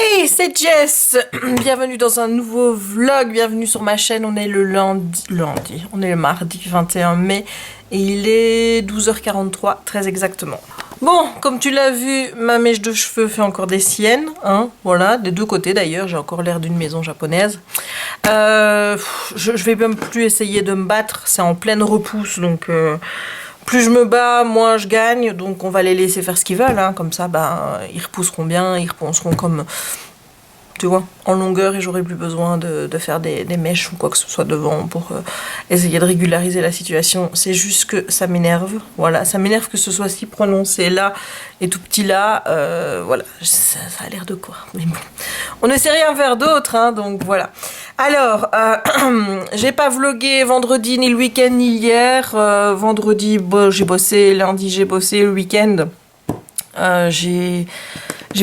Hey, c'est Jess. Bienvenue dans un nouveau vlog, bienvenue sur ma chaîne. On est le on est le mardi 21 mai et il est 12h43, très exactement. Bon, comme tu l'as vu, ma mèche de cheveux fait encore des siennes, hein, voilà, des deux côtés d'ailleurs, j'ai encore l'air d'une maison japonaise. Je vais même plus essayer de me battre, c'est en pleine repousse, donc plus je me bats, moins je gagne, donc on va les laisser faire ce qu'ils veulent, hein, comme ça, ils repousseront bien, ils reponceront comme, tu vois, en longueur, et j'aurai plus besoin de faire des mèches ou quoi que ce soit devant pour essayer de régulariser la situation. C'est juste que ça m'énerve, voilà, ça m'énerve que ce soit si prononcé là et tout petit là, voilà, ça a l'air de quoi, mais bon, on ne sait rien faire d'autre, hein, donc voilà. Alors, j'ai pas vlogué vendredi ni le week-end ni hier. Vendredi, j'ai bossé, lundi j'ai bossé, le week-end j'ai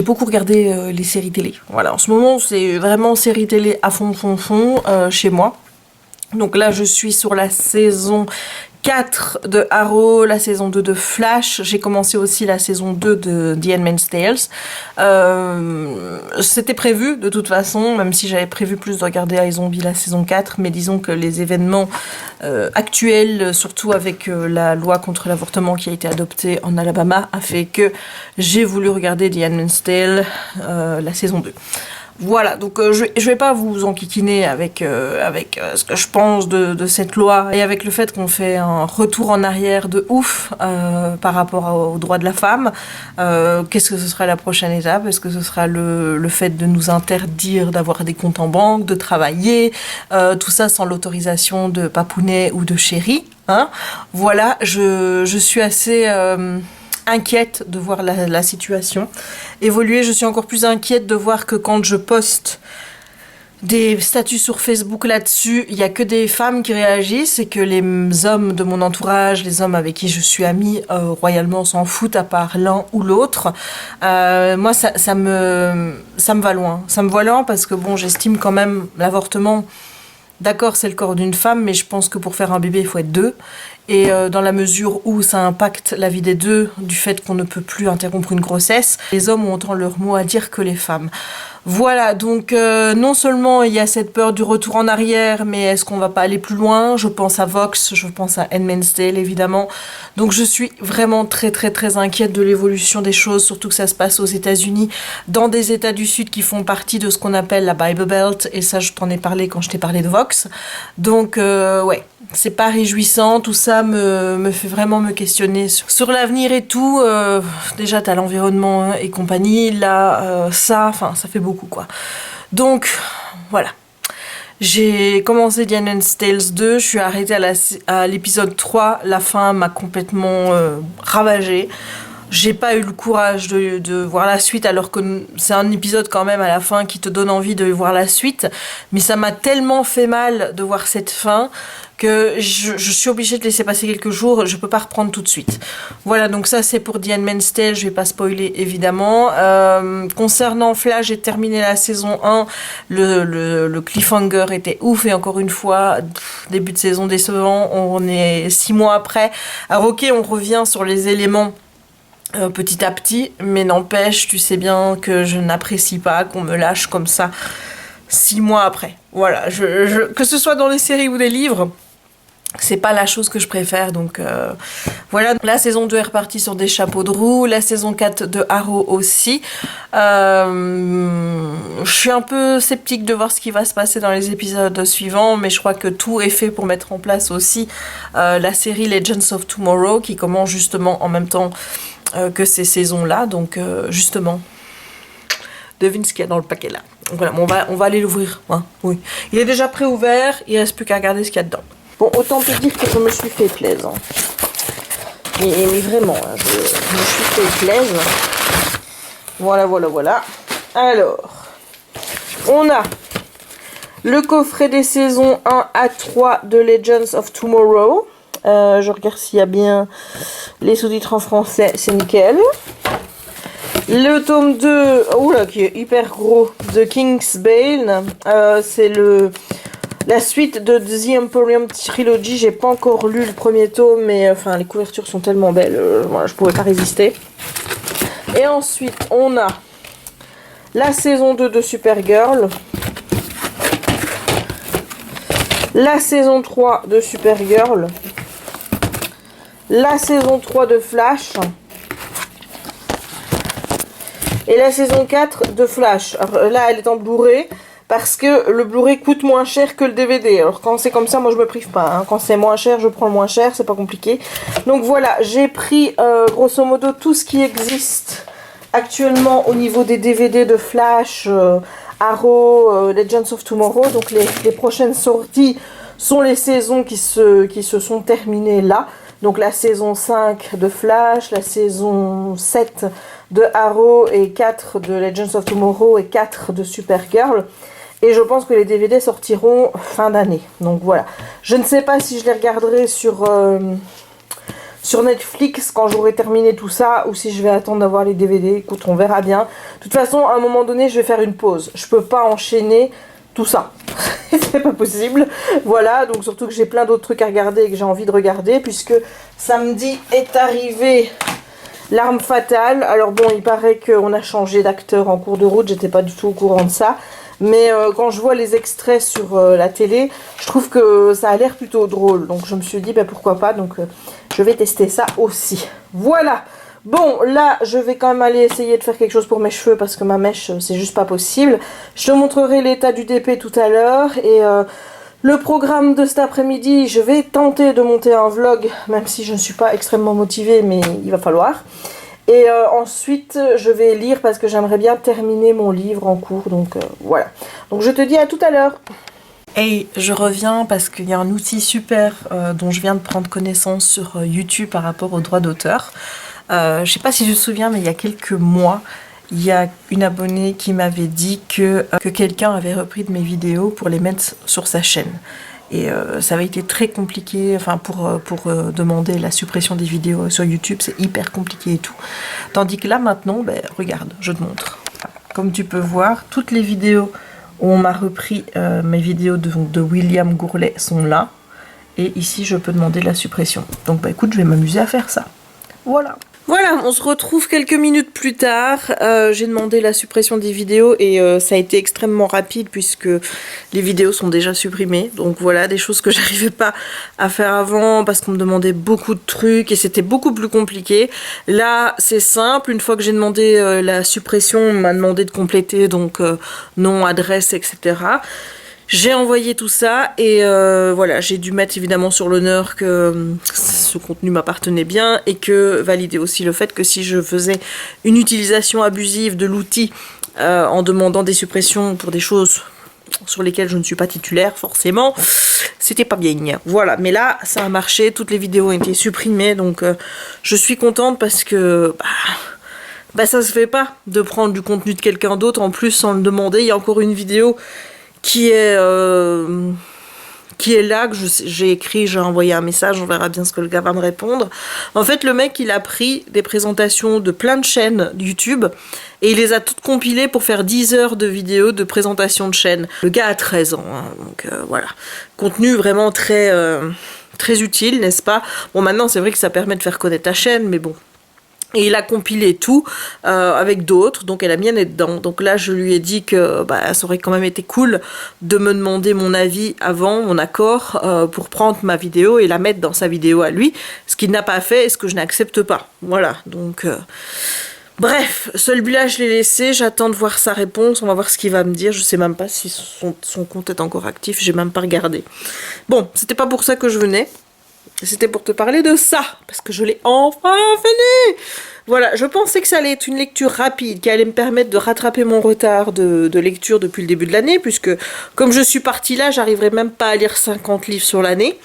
beaucoup regardé les séries télé. Voilà, en ce moment c'est vraiment séries télé à fond chez moi. Donc là je suis sur la saison 4 de Arrow, la saison 2 de Flash. J'ai commencé aussi la saison 2 de The Handmaid's Tales. C'était prévu de toute façon, même si j'avais prévu plus de regarder iZombie la saison 4, mais disons que les événements actuels, surtout avec la loi contre l'avortement qui a été adoptée en Alabama, a fait que j'ai voulu regarder The Handmaid's Tale la saison 2. Voilà, donc je vais pas vous enquiquiner avec ce que je pense de cette loi et avec le fait qu'on fait un retour en arrière de ouf par rapport aux droits de la femme. Qu'est-ce que ce sera la prochaine étape? Est-ce que ce sera le fait de nous interdire d'avoir des comptes en banque, de travailler, tout ça sans l'autorisation de papounet ou de chéri, hein? Voilà, je suis assez inquiète de voir la situation évoluer. Je suis encore plus inquiète de voir que quand je poste des statuts sur Facebook là-dessus, il n'y a que des femmes qui réagissent et que les hommes de mon entourage, les hommes avec qui je suis amie, royalement s'en foutent à part l'un ou l'autre. Moi, ça me va loin. Ça me va loin parce que bon, j'estime quand même l'avortement. D'accord, c'est le corps d'une femme, mais je pense que pour faire un bébé, il faut être deux. Et dans la mesure où ça impacte la vie des deux, du fait qu'on ne peut plus interrompre une grossesse, les hommes ont autant leur mot à dire que les femmes. Voilà, donc non seulement il y a cette peur du retour en arrière, mais est-ce qu'on va pas aller plus loin? Je pense à Vox, je pense à Handmaid's Tale évidemment. Donc je suis vraiment très inquiète de l'évolution des choses, surtout que ça se passe aux États-Unis, dans des États du Sud qui font partie de ce qu'on appelle la Bible Belt, et ça je t'en ai parlé quand je t'ai parlé de Vox. Donc ouais, c'est pas réjouissant, tout ça me fait vraiment me questionner sur l'avenir et tout. Déjà t'as l'environnement et compagnie, là ça fait beaucoup quoi. Donc voilà. J'ai commencé The Handmaid's Tale 2, je suis arrêtée à l'épisode 3, la fin m'a complètement ravagée. J'ai pas eu le courage de voir la suite, alors que c'est un épisode quand même à la fin qui te donne envie de voir la suite. Mais ça m'a tellement fait mal de voir cette fin que je suis obligée de laisser passer quelques jours, je peux pas reprendre tout de suite. Voilà, donc ça c'est pour The Handmaid's Tale, je vais pas spoiler évidemment. Concernant Flash, j'ai terminé la saison 1, le cliffhanger était ouf, et encore une fois, début de saison décevant, on est 6 mois après. Alors ok, on revient sur les éléments petit à petit, mais n'empêche, tu sais bien que je n'apprécie pas qu'on me lâche comme ça 6 mois après. Voilà, que ce soit dans les séries ou des livres, c'est pas la chose que je préfère, donc voilà. La saison 2 est repartie sur des chapeaux de roue, la saison 4 de Arrow aussi. Je suis un peu sceptique de voir ce qui va se passer dans les épisodes suivants, mais je crois que tout est fait pour mettre en place aussi la série Legends of Tomorrow, qui commence justement en même temps que ces saisons-là, donc justement, devine ce qu'il y a dans le paquet là. Voilà, on va aller l'ouvrir, hein, oui. Il est déjà préouvert, il reste plus qu'à regarder ce qu'il y a dedans. Bon, autant te dire que je me suis fait plaisir. Mais vraiment, hein, je me suis fait plaisir. Voilà. Alors, on a le coffret des saisons 1 à 3 de Legends of Tomorrow. Je regarde s'il y a bien les sous-titres en français, c'est nickel. Le tome 2, oula, qui est hyper gros, de Kingsbane. C'est la suite de The Emporium Trilogy. J'ai pas encore lu le premier tome, mais enfin les couvertures sont tellement belles, voilà, je pourrais pas résister. Et ensuite on a la saison 2 de Supergirl, la saison 3 de Supergirl, la saison 3 de Flash et la saison 4 de Flash. Alors là, elle est en Blu-ray parce que le Blu-ray coûte moins cher que le DVD. Alors quand c'est comme ça, moi je me prive pas. Hein. Quand c'est moins cher, je prends le moins cher, c'est pas compliqué. Donc voilà, j'ai pris grosso modo tout ce qui existe actuellement au niveau des DVD de Flash, Arrow, Legends of Tomorrow. Donc les prochaines sorties sont les saisons qui se sont terminées là. Donc la saison 5 de Flash, la saison 7 de Arrow et 4 de Legends of Tomorrow et 4 de Supergirl. Et je pense que les DVD sortiront fin d'année. Donc voilà. Je ne sais pas si je les regarderai sur Netflix quand j'aurai terminé tout ça ou si je vais attendre d'avoir les DVD. Écoute, on verra bien. De toute façon, à un moment donné, je vais faire une pause. Je peux pas enchaîner tout ça. C'est pas possible. Voilà, donc surtout que j'ai plein d'autres trucs à regarder et que j'ai envie de regarder puisque samedi est arrivé L'Arme Fatale. Alors bon, il paraît qu'on a changé d'acteur en cours de route. J'étais pas du tout au courant de ça. Mais quand je vois les extraits sur la télé, je trouve que ça a l'air plutôt drôle. Donc je me suis dit, ben, pourquoi pas. Donc je vais tester ça aussi. Voilà. Bon, là, je vais quand même aller essayer de faire quelque chose pour mes cheveux parce que ma mèche, c'est juste pas possible. Je te montrerai l'état du DP tout à l'heure. Et le programme de cet après-midi, je vais tenter de monter un vlog, même si je ne suis pas extrêmement motivée, mais il va falloir. Et ensuite, je vais lire parce que j'aimerais bien terminer mon livre en cours. Donc voilà. Donc je te dis à tout à l'heure. Hey, je reviens parce qu'il y a un outil super dont je viens de prendre connaissance sur YouTube par rapport aux droits d'auteur. Je sais pas si je me souviens, mais il y a quelques mois, il y a une abonnée qui m'avait dit que quelqu'un avait repris de mes vidéos pour les mettre sur sa chaîne. Et ça avait été très compliqué, enfin pour demander la suppression des vidéos sur YouTube, c'est hyper compliqué et tout. Tandis que là maintenant, ben, regarde, je te montre. Comme tu peux voir, toutes les vidéos où on m'a repris mes vidéos de William Gourlet sont là. Et ici, je peux demander la suppression. Donc bah écoute, je vais m'amuser à faire ça. Voilà. Voilà, on se retrouve quelques minutes plus tard. J'ai demandé la suppression des vidéos et ça a été extrêmement rapide puisque les vidéos sont déjà supprimées. Donc voilà, des choses que j'arrivais pas à faire avant parce qu'on me demandait beaucoup de trucs et c'était beaucoup plus compliqué. Là, c'est simple. Une fois que j'ai demandé la suppression, on m'a demandé de compléter donc nom, adresse, etc. J'ai envoyé tout ça et voilà, j'ai dû mettre évidemment sur l'honneur que ce contenu m'appartenait bien et que valider aussi le fait que si je faisais une utilisation abusive de l'outil en demandant des suppressions pour des choses sur lesquelles je ne suis pas titulaire forcément, c'était pas bien. Voilà, mais là ça a marché, toutes les vidéos ont été supprimées donc je suis contente parce que bah ça se fait pas de prendre du contenu de quelqu'un d'autre en plus sans le demander. Il y a encore une vidéo qui est là, que j'ai écrit, j'ai envoyé un message, on verra bien ce que le gars va me répondre. En fait, le mec, il a pris des présentations de plein de chaînes YouTube et il les a toutes compilées pour faire 10 heures de vidéos de présentation de chaînes. Le gars a 13 ans, hein, donc voilà. Contenu vraiment très, très utile, n'est-ce pas? Bon, maintenant, c'est vrai que ça permet de faire connaître ta chaîne, mais bon. Et il a compilé tout avec d'autres, donc la mienne est dedans. Donc là, je lui ai dit que ça aurait quand même été cool de me demander mon avis avant, mon accord, pour prendre ma vidéo et la mettre dans sa vidéo à lui, ce qu'il n'a pas fait et ce que je n'accepte pas. Voilà, donc... Bref, celui-là, je l'ai laissé, j'attends de voir sa réponse, on va voir ce qu'il va me dire. Je sais même pas si son compte est encore actif, j'ai même pas regardé. Bon, c'était pas pour ça que je venais. C'était pour te parler de ça, parce que je l'ai enfin fini. Voilà, je pensais que ça allait être une lecture rapide, qui allait me permettre de rattraper mon retard de lecture depuis le début de l'année, puisque comme je suis partie là, j'arriverai même pas à lire 50 livres sur l'année.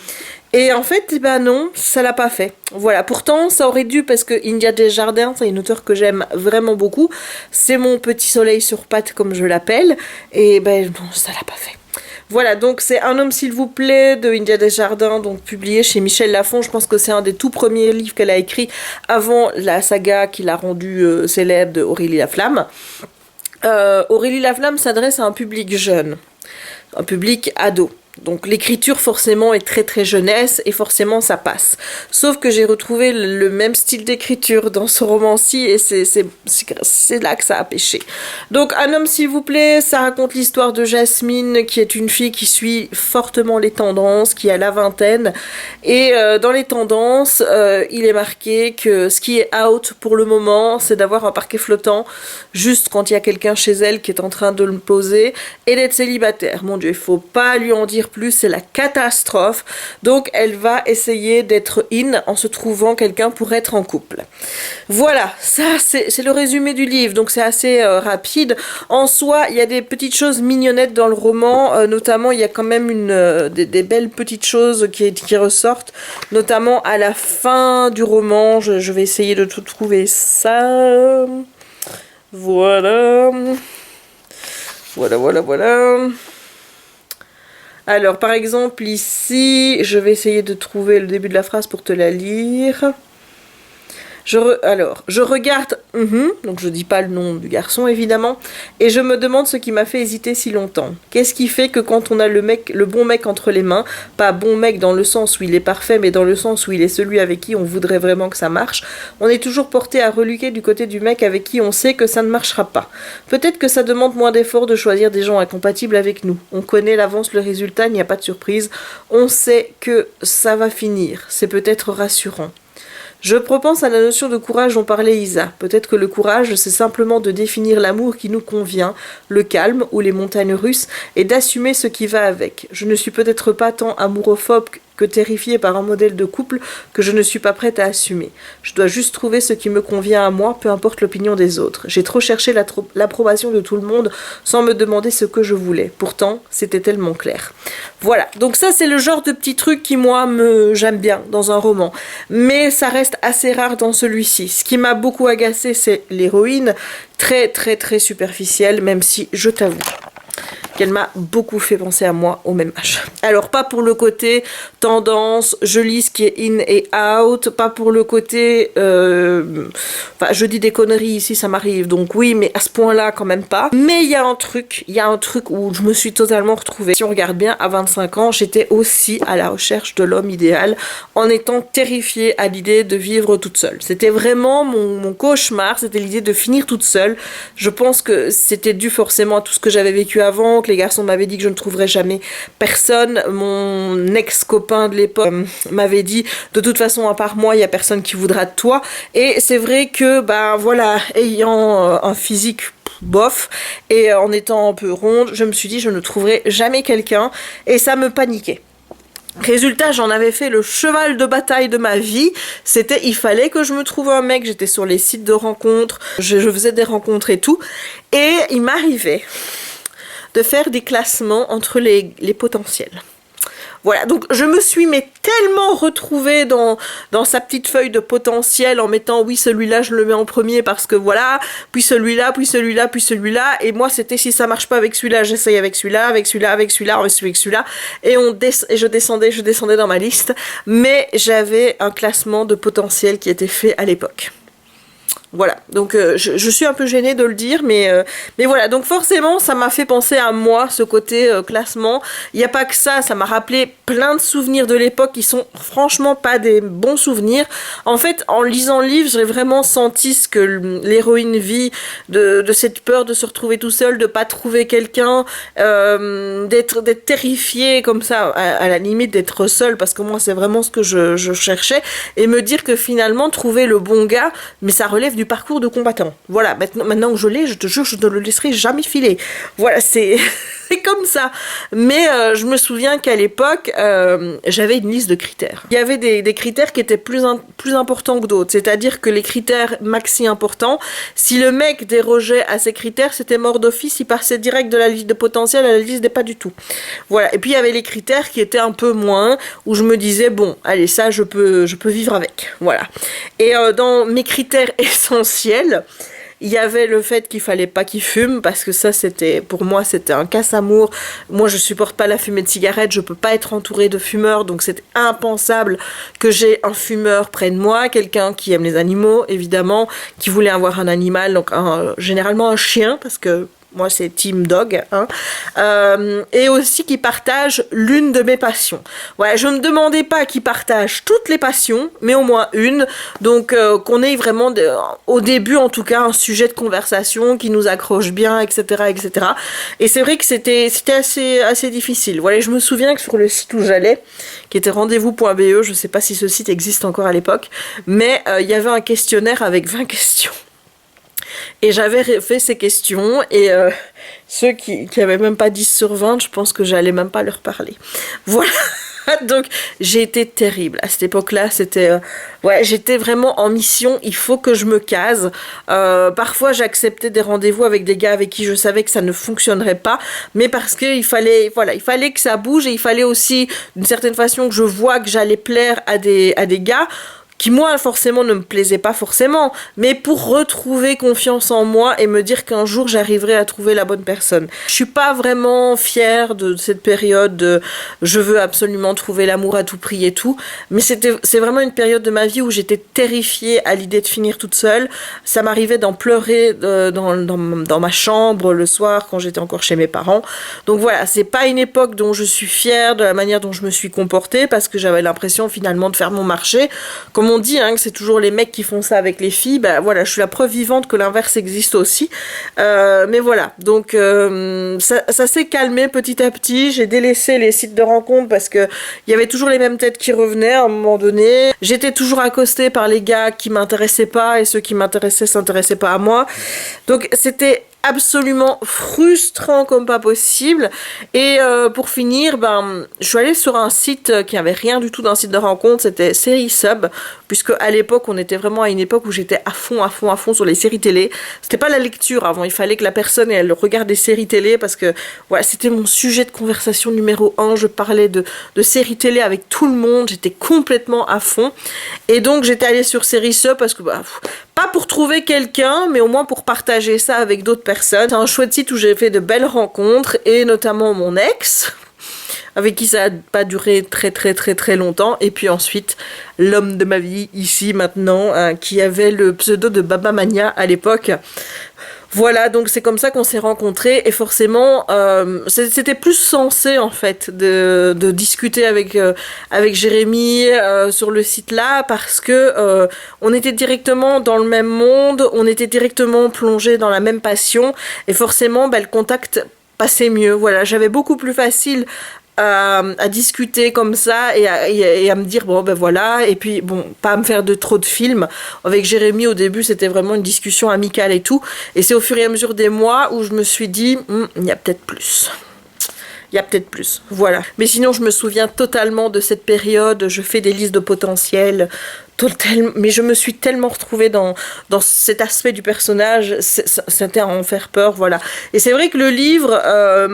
Et en fait, non, ça l'a pas fait. Voilà, pourtant, ça aurait dû, parce que India Desjardins, c'est une auteure que j'aime vraiment beaucoup. C'est mon petit soleil sur pattes, comme je l'appelle. Et non, ça l'a pas fait. Voilà, donc c'est Un homme s'il vous plaît de India Desjardins, donc publié chez Michel Lafon. Je pense que c'est un des tout premiers livres qu'elle a écrit avant la saga qui l'a rendue célèbre de Aurélie Laflamme. Aurélie Laflamme s'adresse à un public jeune, un public ado. Donc l'écriture forcément est très très jeunesse et forcément ça passe. Sauf que j'ai retrouvé le même style d'écriture dans ce roman-ci et c'est là que ça a pêché. Donc Un homme s'il vous plaît, ça raconte l'histoire de Jasmine qui est une fille qui suit fortement les tendances, qui a la vingtaine. Et dans les tendances, il est marqué que ce qui est out pour le moment, c'est d'avoir un parquet flottant juste quand il y a quelqu'un chez elle qui est en train de le poser et d'être célibataire. Mon Dieu, il faut pas lui en dire plus, c'est la catastrophe. Donc elle va essayer d'être in en se trouvant quelqu'un pour être en couple. Voilà, ça c'est le résumé du livre, donc c'est assez rapide. En soi, il y a des petites choses mignonnettes dans le roman, notamment il y a quand même des belles petites choses qui ressortent, notamment à la fin du roman. Je vais essayer de tout trouver ça. Voilà. Voilà. Alors, par exemple, ici, je vais essayer de trouver le début de la phrase pour te la lire. Je regarde, donc je dis pas le nom du garçon évidemment, et je me demande ce qui m'a fait hésiter si longtemps. Qu'est-ce qui fait que quand on a le bon mec entre les mains, pas bon mec dans le sens où il est parfait, mais dans le sens où il est celui avec qui on voudrait vraiment que ça marche, on est toujours porté à reluquer du côté du mec avec qui on sait que ça ne marchera pas. Peut-être que ça demande moins d'efforts de choisir des gens incompatibles avec nous. On connaît l'avance, le résultat, il n'y a pas de surprise. On sait que ça va finir. C'est peut-être rassurant. Je repense à la notion de courage dont parlait Isa. Peut-être que le courage, c'est simplement de définir l'amour qui nous convient, le calme ou les montagnes russes, et d'assumer ce qui va avec. Je ne suis peut-être pas tant amourophobe que terrifiée par un modèle de couple que je ne suis pas prête à assumer. Je dois juste trouver ce qui me convient à moi, peu importe l'opinion des autres. J'ai trop cherché l'approbation de tout le monde sans me demander ce que je voulais. Pourtant, c'était tellement clair. Voilà, donc ça c'est le genre de petit truc qui moi j'aime bien dans un roman. Mais ça reste assez rare dans celui-ci. Ce qui m'a beaucoup agacé, c'est l'héroïne, très très très superficielle, même si je t'avoue qu'elle m'a beaucoup fait penser à moi au même âge. Alors pas pour le côté tendance, je lis ce qui est in et out, pas pour le côté enfin je dis des conneries ici, ça m'arrive, donc oui, mais à ce point-là quand même pas. Mais il y a un truc où je me suis totalement retrouvée. Si on regarde bien, à 25 ans, j'étais aussi à la recherche de l'homme idéal, en étant terrifiée à l'idée de vivre toute seule. C'était vraiment mon cauchemar, c'était l'idée de finir toute seule. Je pense que c'était dû forcément à tout ce que j'avais vécu avant, que les garçons m'avaient dit que je ne trouverais jamais personne. Mon ex-copain de l'époque m'avait dit de toute façon à part moi il n'y a personne qui voudra de toi, et c'est vrai que ben voilà, ayant un physique bof et en étant un peu ronde, je me suis dit je ne trouverai jamais quelqu'un et ça me paniquait. Résultat, j'en avais fait le cheval de bataille de ma vie. C'était, il fallait que je me trouve un mec. J'étais sur les sites de rencontres, je faisais des rencontres et tout, et il m'arrivait de faire des classements entre les potentiels. Voilà, donc je me suis tellement retrouvée dans sa petite feuille de potentiel en mettant oui celui-là je le mets en premier parce que voilà, puis celui-là, puis celui-là, puis celui-là, et moi c'était si ça marche pas avec celui-là, j'essaye avec celui-là, avec celui-là, avec celui-là, avec celui-là, et je descendais dans ma liste, mais j'avais un classement de potentiel qui était fait à l'époque. Voilà, donc je suis un peu gênée de le dire, mais voilà, donc forcément ça m'a fait penser à moi, ce côté classement. Il n'y a pas que ça, ça m'a rappelé plein de souvenirs de l'époque qui sont franchement pas des bons souvenirs. En fait, en lisant le livre, j'ai vraiment senti ce que l'héroïne vit, de cette peur de se retrouver tout seul, de pas trouver quelqu'un, d'être terrifiée comme ça, à la limite d'être seule, parce que moi c'est vraiment ce que je cherchais, et me dire que finalement trouver le bon gars, mais ça relève du parcours de combattant. Voilà, maintenant que je l'ai, je te jure, je ne le laisserai jamais filer. Voilà, c'est comme ça. Mais je me souviens qu'à l'époque, j'avais une liste de critères. Il y avait des critères qui étaient plus importants que d'autres. C'est-à-dire que les critères maxi importants, si le mec dérogeait à ces critères, c'était mort d'office, il passait direct de la liste de potentiel à la liste des pas du tout. Voilà. Et puis il y avait les critères qui étaient un peu moins, où je me disais, bon, allez, ça, je peux vivre avec. Voilà. Et dans mes critères essentiels, il y avait le fait qu'il fallait pas qu'il fume, parce que ça pour moi c'était un casse-amour. Moi je supporte pas la fumée de cigarette, je peux pas être entourée de fumeurs, donc c'est impensable que j'ai un fumeur près de moi, quelqu'un qui aime les animaux évidemment, qui voulait avoir un animal, donc généralement un chien, parce que moi c'est team dog, hein, et aussi qui partage l'une de mes passions. Ouais, je ne demandais pas qu'il partage toutes les passions, mais au moins une, donc qu'on ait vraiment, au début en tout cas, un sujet de conversation qui nous accroche bien, etc. etc. Et c'est vrai que c'était assez difficile. Voilà, je me souviens que sur le site où j'allais, qui était rendez-vous.be, je ne sais pas si ce site existe encore à l'époque, mais il y avait un questionnaire avec 20 questions. Et j'avais fait ces questions et ceux qui avaient même pas 10 sur 20, je pense que j'allais même pas leur parler. Voilà. Donc j'ai été terrible. À cette époque-là, c'était... ouais, j'étais vraiment en mission, il faut que je me case. Parfois, j'acceptais des rendez-vous avec des gars avec qui je savais que ça ne fonctionnerait pas, mais parce qu'il fallait, voilà, il fallait que ça bouge et il fallait aussi, d'une certaine façon, que je vois que j'allais plaire à des gars qui moi forcément ne me plaisait pas forcément, mais pour retrouver confiance en moi et me dire qu'un jour j'arriverai à trouver la bonne personne. Je suis pas vraiment fière de cette période de je veux absolument trouver l'amour à tout prix et tout, mais c'est vraiment une période de ma vie où j'étais terrifiée à l'idée de finir toute seule. Ça m'arrivait d'en pleurer dans ma chambre le soir quand j'étais encore chez mes parents. Donc voilà, c'est pas une époque dont je suis fière de la manière dont je me suis comportée parce que j'avais l'impression finalement de faire mon marché. Comme on dit, hein, que c'est toujours les mecs qui font ça avec les filles, ben voilà, je suis la preuve vivante que l'inverse existe aussi. Mais voilà, donc ça s'est calmé petit à petit. J'ai délaissé les sites de rencontres parce que il y avait toujours les mêmes têtes qui revenaient à un moment donné. J'étais toujours accostée par les gars qui m'intéressaient pas et ceux qui m'intéressaient s'intéressaient pas à moi. Donc c'était absolument frustrant comme pas possible. Et pour finir, je suis allée sur un site qui avait rien du tout d'un site de rencontre, c'était SerieSub, puisque à l'époque on était vraiment à une époque où j'étais à fond sur les séries télé. C'était pas la lecture avant, il fallait que la personne elle regarde des séries télé parce que voilà, c'était mon sujet de conversation numéro 1. Je parlais de séries télé avec tout le monde, j'étais complètement à fond. Et donc j'étais allée sur SerieSub parce que pas pour trouver quelqu'un, mais au moins pour partager ça avec d'autres personnes. C'est un chouette site où j'ai fait de belles rencontres, et notamment mon ex, avec qui ça n'a pas duré très longtemps, et puis ensuite l'homme de ma vie, ici maintenant, qui avait le pseudo de Baba Mania à l'époque. Voilà, donc c'est comme ça qu'on s'est rencontrés, et forcément c'était plus sensé en fait de discuter avec Jérémy sur le site là, parce que on était directement dans le même monde, on était directement plongés dans la même passion, et forcément le contact passait mieux. Voilà, j'avais beaucoup plus facile à discuter comme ça et à me dire bon ben voilà, et puis bon, pas à me faire trop de films. Avec Jérémy au début c'était vraiment une discussion amicale et tout, et c'est au fur et à mesure des mois où je me suis dit il y a peut-être plus. Il y a peut-être plus, voilà. Mais sinon, je me souviens totalement de cette période. Je fais des listes de potentiel, mais je me suis tellement retrouvée dans cet aspect du personnage. C'était à en faire peur, voilà. Et c'est vrai que le livre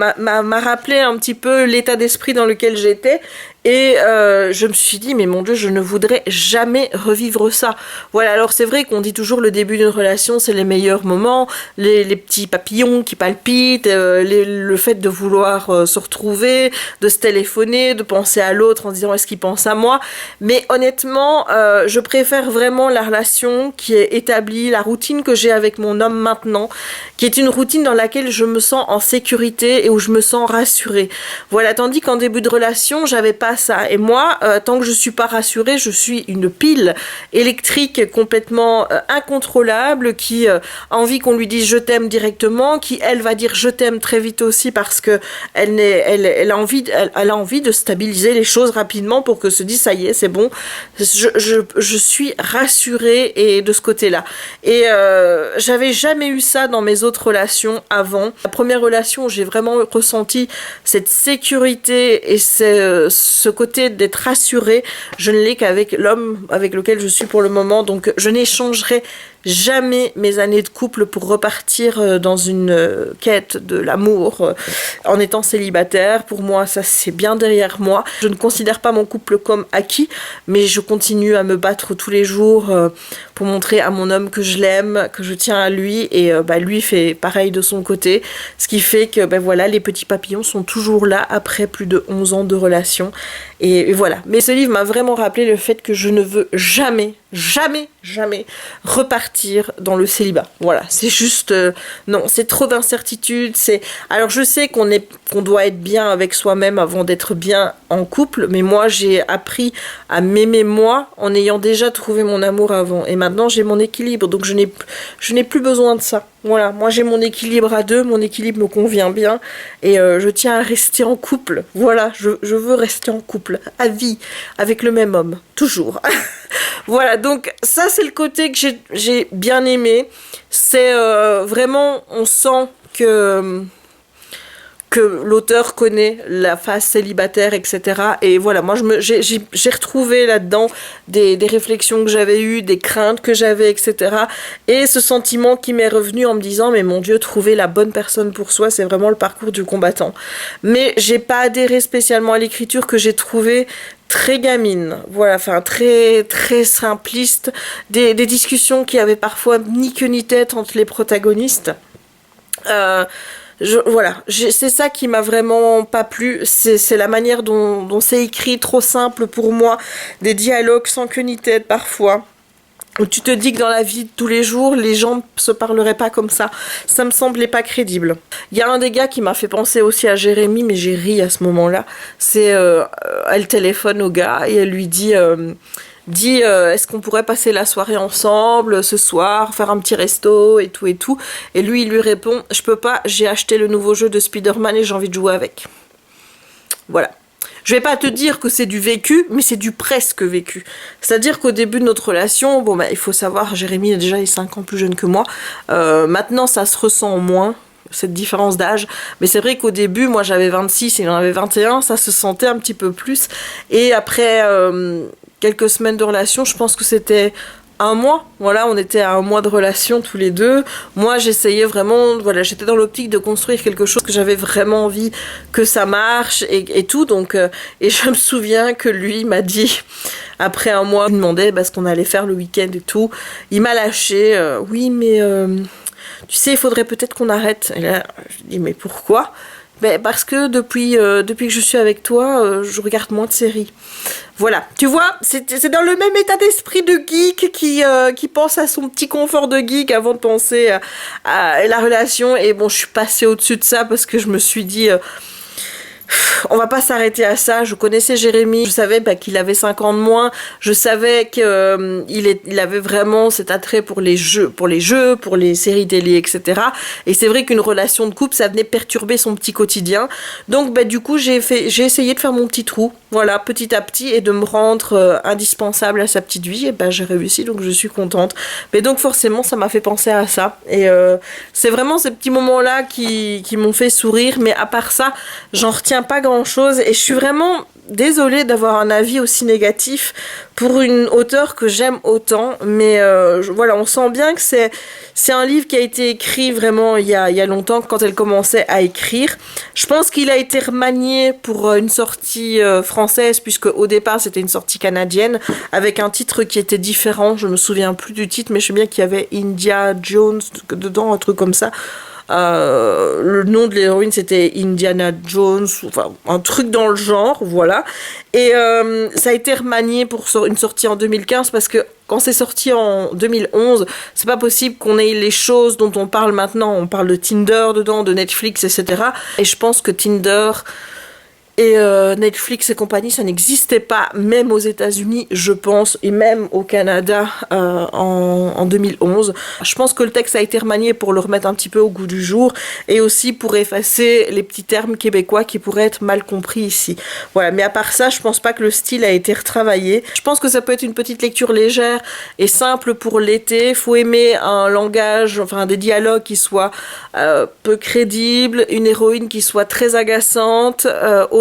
m'a rappelé un petit peu l'état d'esprit dans lequel j'étais. Et je me suis dit, mais mon Dieu, je ne voudrais jamais revivre ça. Voilà, alors c'est vrai qu'on dit toujours le début d'une relation, c'est les meilleurs moments, les petits papillons qui palpitent, le fait de vouloir se retrouver, de se téléphoner, de penser à l'autre en disant est-ce qu'il pense à moi. Mais honnêtement, je préfère vraiment la relation qui est établie, la routine que j'ai avec mon homme maintenant, qui est une routine dans laquelle je me sens en sécurité et où je me sens rassurée. Voilà, tandis qu'en début de relation, j'avais pas ça. Et moi, tant que je suis pas rassurée, je suis une pile électrique complètement incontrôlable qui a envie qu'on lui dise je t'aime directement, qui elle va dire je t'aime très vite aussi parce que elle a envie de stabiliser les choses rapidement pour que se dise ça y est, c'est bon. Je suis rassurée et de ce côté-là. Et j'avais jamais eu ça dans mes autres relations avant. La première relation où j'ai vraiment ressenti cette sécurité et ce côté d'être rassurée, je ne l'ai qu'avec l'homme avec lequel je suis pour le moment. Donc je n'échangerai jamais mes années de couple pour repartir dans une quête de l'amour en étant célibataire. Pour moi, ça c'est bien derrière moi. Je ne considère pas mon couple comme acquis, mais je continue à me battre tous les jours pour montrer à mon homme que je l'aime, que je tiens à lui, et lui fait pareil de son côté. Ce qui fait que voilà, les petits papillons sont toujours là après plus de 11 ans de relation. Et voilà. Mais ce livre m'a vraiment rappelé le fait que je ne veux jamais, jamais, jamais repartir dans le célibat. Voilà, c'est juste... non, c'est trop d'incertitudes. Alors je sais qu'on doit être bien avec soi-même avant d'être bien en couple, mais moi j'ai appris à m'aimer moi en ayant déjà trouvé mon amour avant. Et maintenant j'ai mon équilibre, donc je n'ai plus besoin de ça. Voilà, moi j'ai mon équilibre à deux, mon équilibre me convient bien et je tiens à rester en couple. Voilà, je veux rester en couple, à vie, avec le même homme, toujours. Voilà, donc ça c'est le côté que j'ai bien aimé. C'est vraiment, on sent que l'auteur connaît la phase célibataire, etc. Et voilà, moi j'ai retrouvé là-dedans des réflexions que j'avais eues, des craintes que j'avais, etc. Et ce sentiment qui m'est revenu en me disant, mais mon Dieu, trouver la bonne personne pour soi, c'est vraiment le parcours du combattant. Mais j'ai pas adhéré spécialement à l'écriture que j'ai trouvée très gamine, voilà, enfin très très simpliste, des discussions qui avaient parfois ni queue ni tête entre les protagonistes. Voilà, c'est ça qui m'a vraiment pas plu, c'est la manière dont c'est écrit, trop simple pour moi, des dialogues sans queue ni tête parfois, où tu te dis que dans la vie de tous les jours, les gens se parleraient pas comme ça me semblait pas crédible. Il y a un des gars qui m'a fait penser aussi à Jérémy, mais j'ai ri à ce moment-là, elle téléphone au gars et elle lui dit... est-ce qu'on pourrait passer la soirée ensemble ce soir, faire un petit resto et tout, et lui il lui répond, je peux pas, j'ai acheté le nouveau jeu de Spider-Man et j'ai envie de jouer avec. Voilà. Je vais pas te dire que c'est du vécu, mais c'est du presque vécu. C'est-à-dire qu'au début de notre relation, il faut savoir, Jérémy déjà est 5 ans plus jeune que moi, maintenant ça se ressent moins, cette différence d'âge, mais c'est vrai qu'au début, moi j'avais 26 et il en avait 21, ça se sentait un petit peu plus, et après quelques semaines de relation, je pense que c'était un mois, voilà, on était à un mois de relation tous les deux. Moi, j'essayais vraiment, voilà, j'étais dans l'optique de construire quelque chose que j'avais vraiment envie que ça marche et tout. Donc, et je me souviens que lui m'a dit, après un mois, il me demandait ce qu'on allait faire le week-end et tout. Il m'a lâché, oui, mais tu sais, il faudrait peut-être qu'on arrête. Et là, je dis, mais pourquoi ? Parce que depuis que je suis avec toi, je regarde moins de séries. Voilà, tu vois, c'est dans le même état d'esprit de geek qui pense à son petit confort de geek avant de penser à la relation. Et bon, je suis passée au-dessus de ça parce que je me suis dit... on va pas s'arrêter à ça. Je connaissais Jérémy, je savais qu'il avait 5 ans de moins, je savais qu'il avait vraiment cet attrait pour les jeux, pour les séries télé, etc. Et c'est vrai qu'une relation de couple, ça venait perturber son petit quotidien. Donc du coup, j'ai essayé de faire mon petit trou, voilà, petit à petit, et de me rendre indispensable à sa petite vie. Et j'ai réussi, donc je suis contente. Mais donc forcément, ça m'a fait penser à ça. Et c'est vraiment ces petits moments-là qui m'ont fait sourire. Mais à part ça, j'en retiens pas grand chose et je suis vraiment désolée d'avoir un avis aussi négatif pour une auteure que j'aime autant, mais voilà, on sent bien que c'est un livre qui a été écrit vraiment il y a longtemps, quand elle commençait à écrire. Je pense qu'il a été remanié pour une sortie française, puisque au départ c'était une sortie canadienne avec un titre qui était différent. Je me souviens plus du titre, mais je sais bien qu'il y avait India Jones dedans, un truc comme ça. Le nom de l'héroïne c'était Indiana Jones, enfin un truc dans le genre, voilà. Et ça a été remanié pour une sortie en 2015 parce que quand c'est sorti en 2011, c'est pas possible qu'on ait les choses dont on parle maintenant. On parle de Tinder dedans, de Netflix, etc. Et je pense que Tinder et Netflix et compagnie, ça n'existait pas, même aux États-Unis, je pense, et même au Canada en 2011. Je pense que le texte a été remanié pour le remettre un petit peu au goût du jour et aussi pour effacer les petits termes québécois qui pourraient être mal compris ici. Voilà, mais à part ça, je pense pas que le style a été retravaillé. Je pense que ça peut être une petite lecture légère et simple pour l'été. Faut aimer un langage, enfin des dialogues qui soient peu crédibles, une héroïne qui soit très agaçante,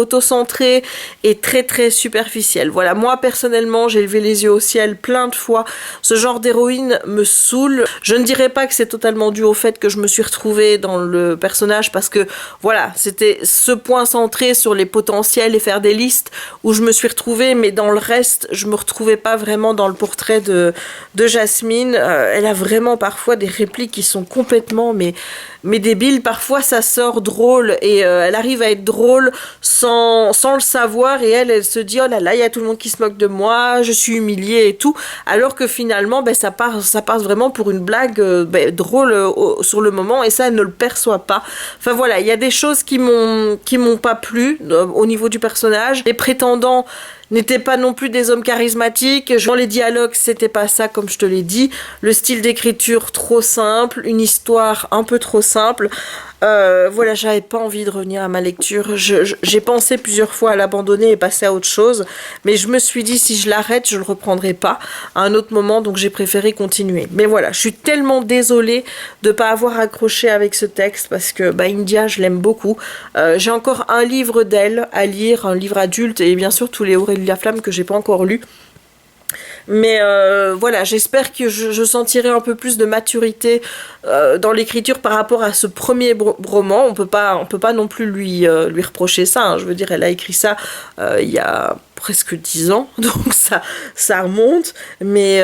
auto-centrée et très très superficielle. Voilà, moi personnellement, j'ai levé les yeux au ciel plein de fois. Ce genre d'héroïne me saoule. Je ne dirais pas que c'est totalement dû au fait que je me suis retrouvée dans le personnage parce que voilà, c'était ce point centré sur les potentiels et faire des listes où je me suis retrouvée, mais dans le reste, je me retrouvais pas vraiment dans le portrait de Jasmine. Elle a vraiment parfois des répliques qui sont complètement mais débile. Parfois ça sort drôle et elle arrive à être drôle sans sans le savoir, et elle se dit, oh là là, il y a tout le monde qui se moque de moi, je suis humiliée et tout, alors que finalement, ça passe vraiment pour une blague drôle sur le moment, et ça, elle ne le perçoit pas. Enfin voilà, il y a des choses qui m'ont pas plu au niveau du personnage. Les prétendants n'étaient pas non plus des hommes charismatiques. Dans les dialogues, c'était pas ça, comme je te l'ai dit. Le style d'écriture trop simple, une histoire un peu trop simple. Voilà, j'avais pas envie de revenir à ma lecture. J'ai pensé plusieurs fois à l'abandonner et passer à autre chose, mais je me suis dit si je l'arrête, je le reprendrai pas à un autre moment, donc j'ai préféré continuer. Mais voilà, je suis tellement désolée de pas avoir accroché avec ce texte parce que India, je l'aime beaucoup. J'ai encore un livre d'elle à lire, un livre adulte, et bien sûr tous les Aurélie Laflamme que j'ai pas encore lu. Mais voilà, j'espère que je sentirai un peu plus de maturité dans l'écriture par rapport à ce premier roman. On peut pas non plus lui reprocher ça, hein. Je veux dire, elle a écrit ça il y a presque 10 ans, donc ça remonte. Mais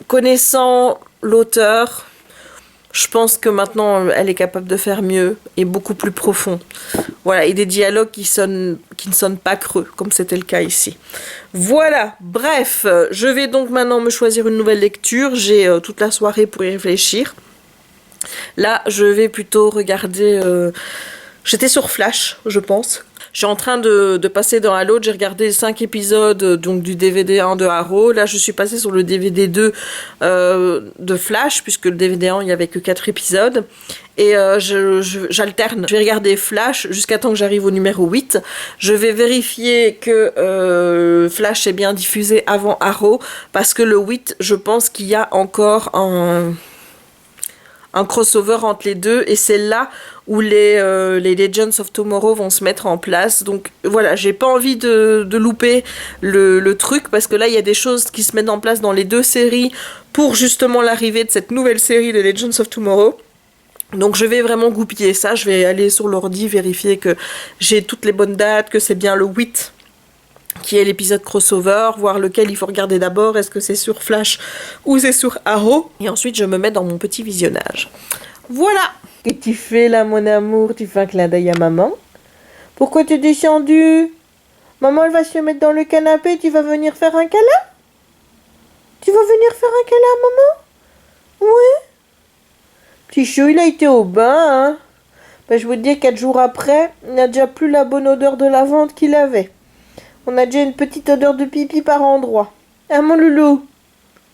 connaissant l'auteur, je pense que maintenant elle est capable de faire mieux et beaucoup plus profond. Voilà, et des dialogues qui ne sonnent pas creux, comme c'était le cas ici. Voilà, bref, je vais donc maintenant me choisir une nouvelle lecture. J'ai toute la soirée pour y réfléchir. Là, je vais plutôt regarder... J'étais sur Flash, je pense. Je suis en train de passer d'un à l'autre. J'ai regardé 5 épisodes donc du DVD 1 de Arrow. Là, je suis passée sur le DVD 2 de Flash, puisque le DVD 1, il n'y avait que 4 épisodes. Et j'alterne. Je vais regarder Flash jusqu'à temps que j'arrive au numéro 8. Je vais vérifier que Flash est bien diffusé avant Arrow, parce que le 8, je pense qu'il y a encore un crossover entre les deux, et c'est là où les Legends of Tomorrow vont se mettre en place. Donc voilà, j'ai pas envie de louper le truc, parce que là il y a des choses qui se mettent en place dans les deux séries pour justement l'arrivée de cette nouvelle série de Legends of Tomorrow. Donc je vais vraiment goupiller ça, je vais aller sur l'ordi vérifier que j'ai toutes les bonnes dates, que c'est bien le 8 qui est l'épisode crossover, voir lequel il faut regarder d'abord, est-ce que c'est sur Flash ou c'est sur Arrow, et ensuite je me mets dans mon petit visionnage. Voilà. Qu'est-ce que tu fais là, mon amour? Tu fais un clin d'œil à maman? Pourquoi tu es descendu? Maman, elle va se mettre dans le canapé, tu vas venir faire un câlin? Tu vas venir faire un câlin à maman? Oui. Petit chou, il a été au bain, hein? Je vous dis, 4 jours après, il n'a déjà plus la bonne odeur de lavande qu'il avait. On a déjà une petite odeur de pipi par endroit. Hein, mon loulou?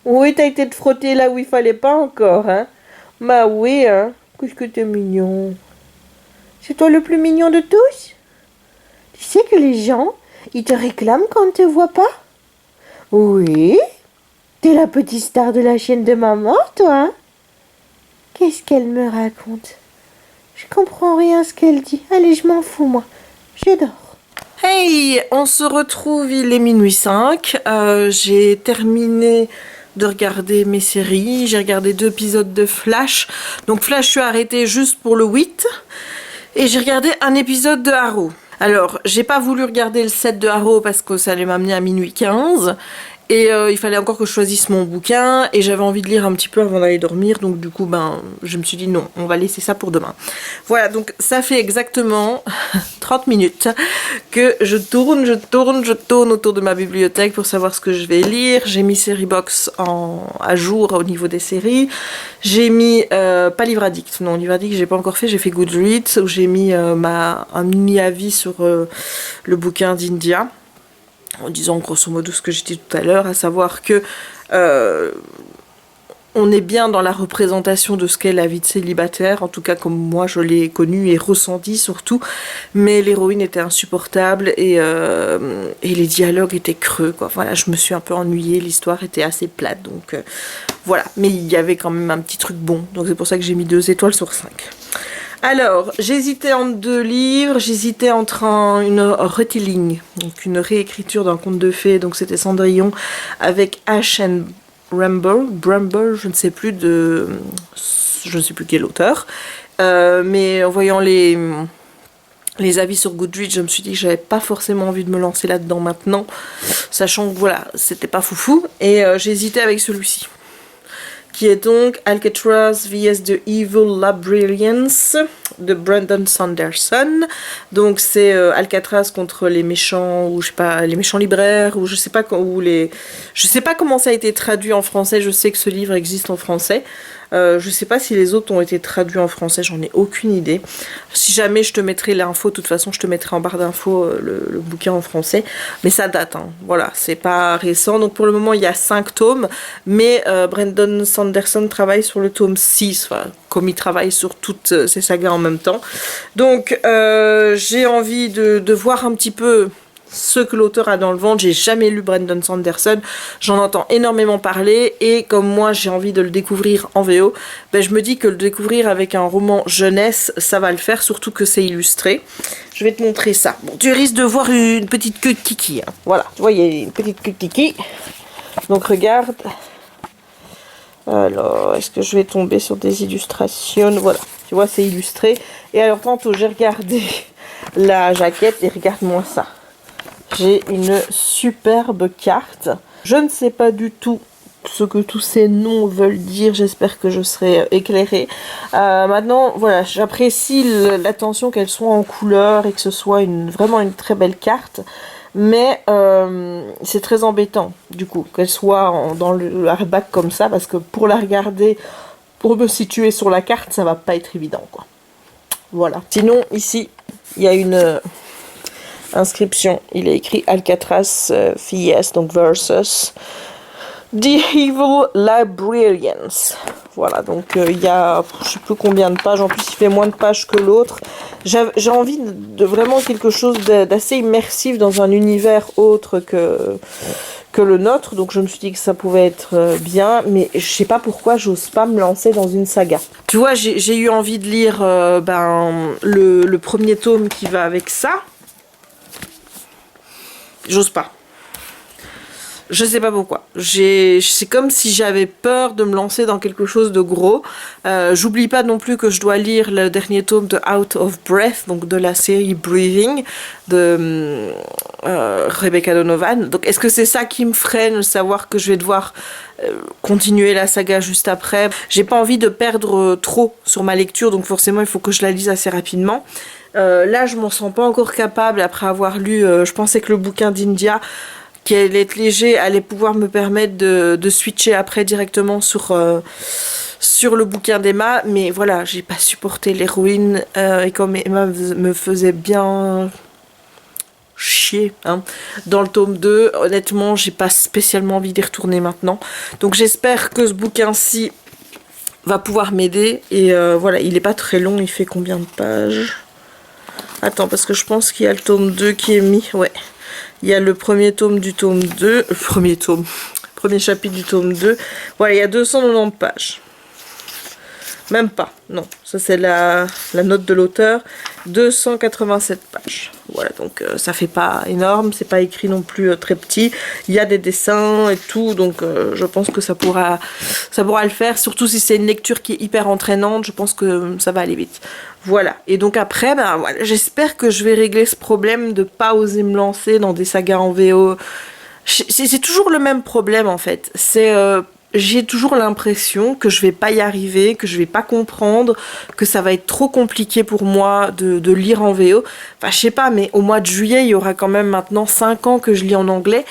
Oui, t'as été te frotter là où il fallait pas encore, hein? Bah oui, hein? Qu'est-ce que t'es mignon. C'est toi le plus mignon de tous? Tu sais que les gens, ils te réclament quand on te voit pas? Oui? T'es la petite star de la chaîne de maman, toi, hein? Qu'est-ce qu'elle me raconte? Je comprends rien à ce qu'elle dit. Allez, je m'en fous, moi. Je dors. Hey, on se retrouve, il est minuit 5. J'ai terminé de regarder mes séries. J'ai regardé 2 épisodes de Flash. Donc Flash, je suis arrêtée juste pour le 8. Et j'ai regardé un épisode de Arrow. Alors, j'ai pas voulu regarder le 7 de Arrow parce que ça allait m'amener à minuit 15. Et il fallait encore que je choisisse mon bouquin, et j'avais envie de lire un petit peu avant d'aller dormir, donc du coup je me suis dit non, on va laisser ça pour demain. Voilà, donc ça fait exactement 30 minutes que je tourne autour de ma bibliothèque pour savoir ce que je vais lire. J'ai mis Seriebox à jour au niveau des séries. J'ai mis pas Livre Addict, non, Livre Addict j'ai pas encore fait, j'ai fait Goodreads où j'ai mis un mini avis sur le bouquin d'India, en disant grosso modo ce que j'ai dit tout à l'heure, à savoir que on est bien dans la représentation de ce qu'est la vie de célibataire, en tout cas comme moi je l'ai connue et ressentie surtout, mais l'héroïne était insupportable et les dialogues étaient creux, quoi. Voilà, je me suis un peu ennuyée, l'histoire était assez plate, donc voilà, mais il y avait quand même un petit truc bon, donc c'est pour ça que j'ai mis 2 étoiles sur 5. Alors, j'hésitais entre 2 livres, j'hésitais entre une retelling, donc une réécriture d'un conte de fées, donc c'était Cendrillon, avec Ash and Bramble, je ne sais plus quel auteur, mais en voyant les avis sur Goodreads, je me suis dit que j'avais pas forcément envie de me lancer là-dedans maintenant, sachant que voilà, c'était pas foufou, et j'hésitais avec celui-ci, qui est donc Alcatraz vs The Evil Librarians de Brandon Sanderson. Donc c'est Alcatraz contre les méchants, ou je sais pas, les méchants libraires, ou je sais pas, je sais pas comment ça a été traduit en français. Je sais que ce livre existe en français. Je sais pas si les autres ont été traduits en français, j'en ai aucune idée. Si jamais je te mettrai l'info, de toute façon je te mettrai en barre d'infos le bouquin en français. Mais ça date, hein. Voilà, c'est pas récent. Donc pour le moment il y a 5 tomes, mais Brandon Sanderson travaille sur le tome 6, enfin, comme il travaille sur toutes ces sagas en même temps. Donc j'ai envie de voir un petit peu ce que l'auteur a dans le ventre. J'ai jamais lu Brandon Sanderson, j'en entends énormément parler, et comme moi j'ai envie de le découvrir en VO, ben je me dis que le découvrir avec un roman jeunesse, ça va le faire, surtout que c'est illustré. Je vais te montrer ça. Bon, tu risques de voir une petite queue de kiki, hein. Voilà, tu vois, il y a une petite queue de kiki. Donc regarde. Alors, est-ce que je vais tomber sur des illustrations? Voilà, tu vois, c'est illustré. Et alors tantôt j'ai regardé la jaquette et regarde-moi ça. J'ai une superbe carte. Je ne sais pas du tout ce que tous ces noms veulent dire. J'espère que je serai éclairée. Maintenant, voilà, j'apprécie l'attention qu'elles soient en couleur et que ce soit vraiment une très belle carte. Mais c'est très embêtant, du coup, qu'elle soit dans le hardback comme ça, parce que pour la regarder, pour me situer sur la carte, ça va pas être évident, quoi. Voilà. Sinon, ici, il y a une inscription. Il est écrit Alcatraz Fies, donc versus The Evil Librarians. Voilà, donc il y a je sais plus combien de pages, en plus il fait moins de pages que l'autre. J'ai envie de vraiment quelque chose d'assez immersif dans un univers autre que le nôtre, donc je me suis dit que ça pouvait être bien, mais je sais pas pourquoi j'ose pas me lancer dans une saga. Tu vois, j'ai eu envie de lire le premier tome qui va avec ça. J'ose pas. Je sais pas pourquoi. C'est comme si j'avais peur de me lancer dans quelque chose de gros. J'oublie pas non plus que je dois lire le dernier tome de Out of Breath, donc de la série Breathing de Rebecca Donovan. Donc est-ce que c'est ça qui me freine, savoir que je vais devoir continuer la saga juste après? J'ai pas envie de perdre trop sur ma lecture, donc forcément il faut que je la lise assez rapidement. Là je m'en sens pas encore capable après avoir lu, je pensais que le bouquin d'India, qui allait être léger, allait pouvoir me permettre de switcher après directement sur le bouquin d'Emma, mais voilà, j'ai pas supporté l'héroïne, et comme Emma me faisait bien chier, hein, dans le tome 2, honnêtement j'ai pas spécialement envie d'y retourner maintenant, donc j'espère que ce bouquin-ci va pouvoir m'aider. Et voilà, il est pas très long, il fait combien de pages? Attends, parce que je pense qu'il y a le tome 2 qui est mis, ouais. Il y a le premier tome du tome 2, premier chapitre du tome 2. Voilà, il y a 290 pages. Même pas, non. Ça c'est la note de l'auteur. 287 pages. Voilà, donc ça fait pas énorme, c'est pas écrit non plus très petit. Il y a des dessins et tout, donc je pense que ça pourra le faire. Surtout si c'est une lecture qui est hyper entraînante, je pense que ça va aller vite. Voilà, et donc après, ben, voilà, j'espère que je vais régler ce problème de pas oser me lancer dans des sagas en VO. C'est toujours le même problème en fait. C'est j'ai toujours l'impression que je vais pas y arriver, que je vais pas comprendre, que ça va être trop compliqué pour moi de lire en VO. Enfin, je sais pas, mais au mois de juillet, il y aura quand même maintenant 5 ans que je lis en anglais.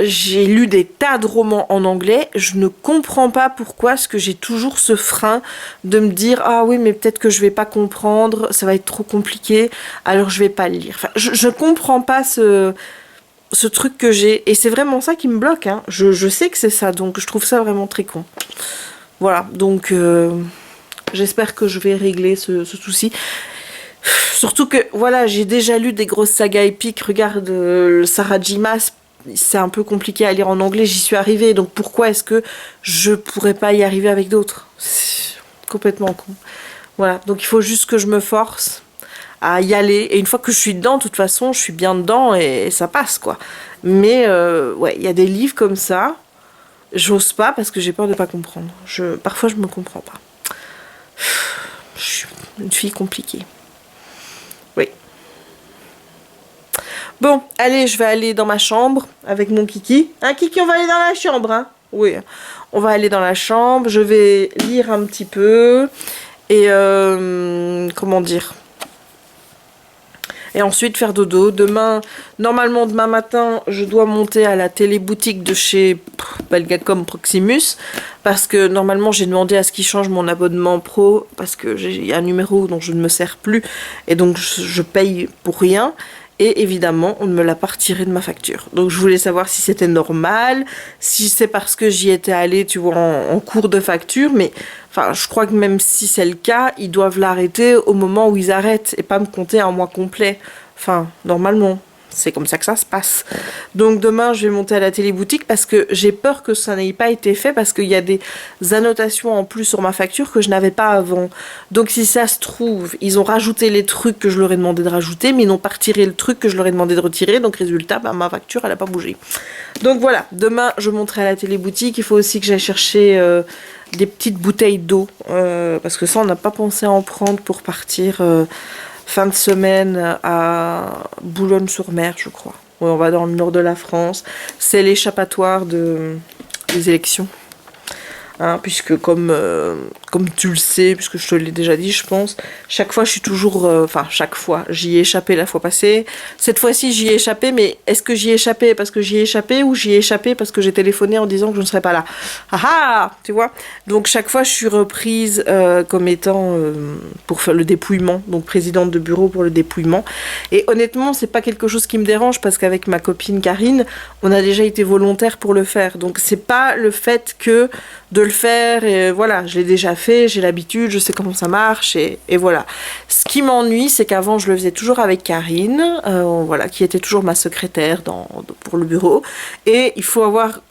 J'ai lu des tas de romans en anglais. Je ne comprends pas pourquoi est-ce que j'ai toujours ce frein de me dire « Ah oui, mais peut-être que je vais pas comprendre, ça va être trop compliqué, alors je vais pas le lire. » Enfin, je comprends pas ce truc que j'ai, et c'est vraiment ça qui me bloque, hein. Je sais que c'est ça, donc je trouve ça vraiment très con. Voilà, donc j'espère que je vais régler ce souci. Surtout que, voilà, j'ai déjà lu des grosses sagas épiques. Regarde, Sarah J. Maas, c'est un peu compliqué à lire en anglais, j'y suis arrivée, donc pourquoi est-ce que je pourrais pas y arriver avec d'autres? C'est complètement con. Voilà, donc il faut juste que je me force à y aller, et une fois que je suis dedans, de toute façon je suis bien dedans et ça passe, quoi. Mais ouais, il y a des livres comme ça, j'ose pas parce que j'ai peur de pas comprendre. Parfois je me comprends pas. Je suis une fille compliquée. Oui. Bon, allez, je vais aller dans ma chambre avec mon Kiki. Hein, Kiki, on va aller dans la chambre, hein? Oui, on va aller dans la chambre, je vais lire un petit peu. Et comment dire, et ensuite faire dodo. Normalement demain matin, je dois monter à la téléboutique de chez Belgacom Proximus, parce que normalement j'ai demandé à ce qu'ils changent mon abonnement pro, parce que il y a un numéro dont je ne me sers plus, et donc je paye pour rien. Et évidemment, on ne me l'a pas retiré de ma facture. Donc je voulais savoir si c'était normal, si c'est parce que j'y étais allée, tu vois, en cours de facture. Mais enfin, je crois que même si c'est le cas, ils doivent l'arrêter au moment où ils arrêtent et pas me compter un mois complet. Enfin, normalement. C'est comme ça que ça se passe. Donc demain, je vais monter à la téléboutique parce que j'ai peur que ça n'ait pas été fait, parce qu'il y a des annotations en plus sur ma facture que je n'avais pas avant. Donc si ça se trouve, ils ont rajouté les trucs que je leur ai demandé de rajouter, mais ils n'ont pas retiré le truc que je leur ai demandé de retirer. Donc résultat, bah, ma facture, elle n'a pas bougé. Donc voilà, demain, je monterai à la téléboutique. Il faut aussi que j'aille chercher des petites bouteilles d'eau, parce que ça, on n'a pas pensé à en prendre pour partir... fin de semaine à Boulogne-sur-Mer, je crois. Ouais, on va dans le nord de la France. C'est l'échappatoire des élections. Hein, puisque comme tu le sais, puisque je te l'ai déjà dit, je pense, chaque fois je suis toujours... Enfin, chaque fois, j'y ai échappé la fois passée. Cette fois-ci, j'y ai échappé, mais est-ce que j'y ai échappé parce que j'y ai échappé, ou j'y ai échappé parce que j'ai téléphoné en disant que je ne serais pas là? Ah ah, tu vois. Donc chaque fois, je suis reprise comme étant pour faire le dépouillement, donc présidente de bureau pour le dépouillement. Et honnêtement, c'est pas quelque chose qui me dérange, parce qu'avec ma copine Karine, on a déjà été volontaire pour le faire. Donc c'est pas le fait que de le faire, et voilà, je l'ai déjà fait, j'ai l'habitude, je sais comment ça marche, et voilà. Ce qui m'ennuie, c'est qu'avant, je le faisais toujours avec Karine, voilà, qui était toujours ma secrétaire pour le bureau, et il faut avoir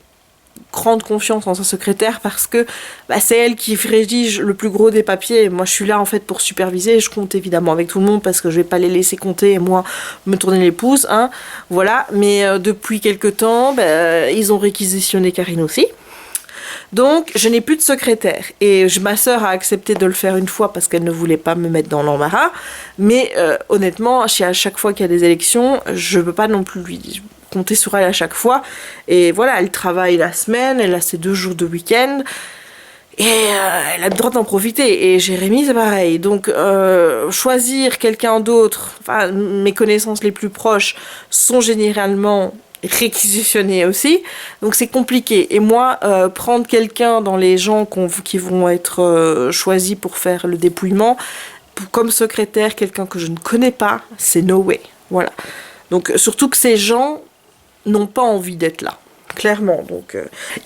grande confiance en sa secrétaire, parce que bah, c'est elle qui rédige le plus gros des papiers, et moi je suis là en fait pour superviser, et je compte évidemment avec tout le monde, parce que je vais pas les laisser compter et moi me tourner les pouces, hein, voilà. Mais depuis quelque temps, bah, ils ont réquisitionné Karine aussi. Donc, je n'ai plus de secrétaire. Et ma sœur a accepté de le faire une fois parce qu'elle ne voulait pas me mettre dans l'embarras. Mais honnêtement, à chaque fois qu'il y a des élections, je ne peux pas non plus lui compter sur elle à chaque fois. Et voilà, elle travaille la semaine, elle a ses 2 jours de week-end. Et elle a le droit d'en profiter. Et Jérémy, c'est pareil. Donc, choisir quelqu'un d'autre, enfin, mes connaissances les plus proches sont généralement réquisitionnées aussi. Donc, c'est compliqué. Et moi, prendre quelqu'un dans les gens qui vont être choisis pour faire le dépouillement, comme secrétaire, quelqu'un que je ne connais pas, c'est no way. Voilà. Donc, surtout que ces gens n'ont pas envie d'être là. Clairement, donc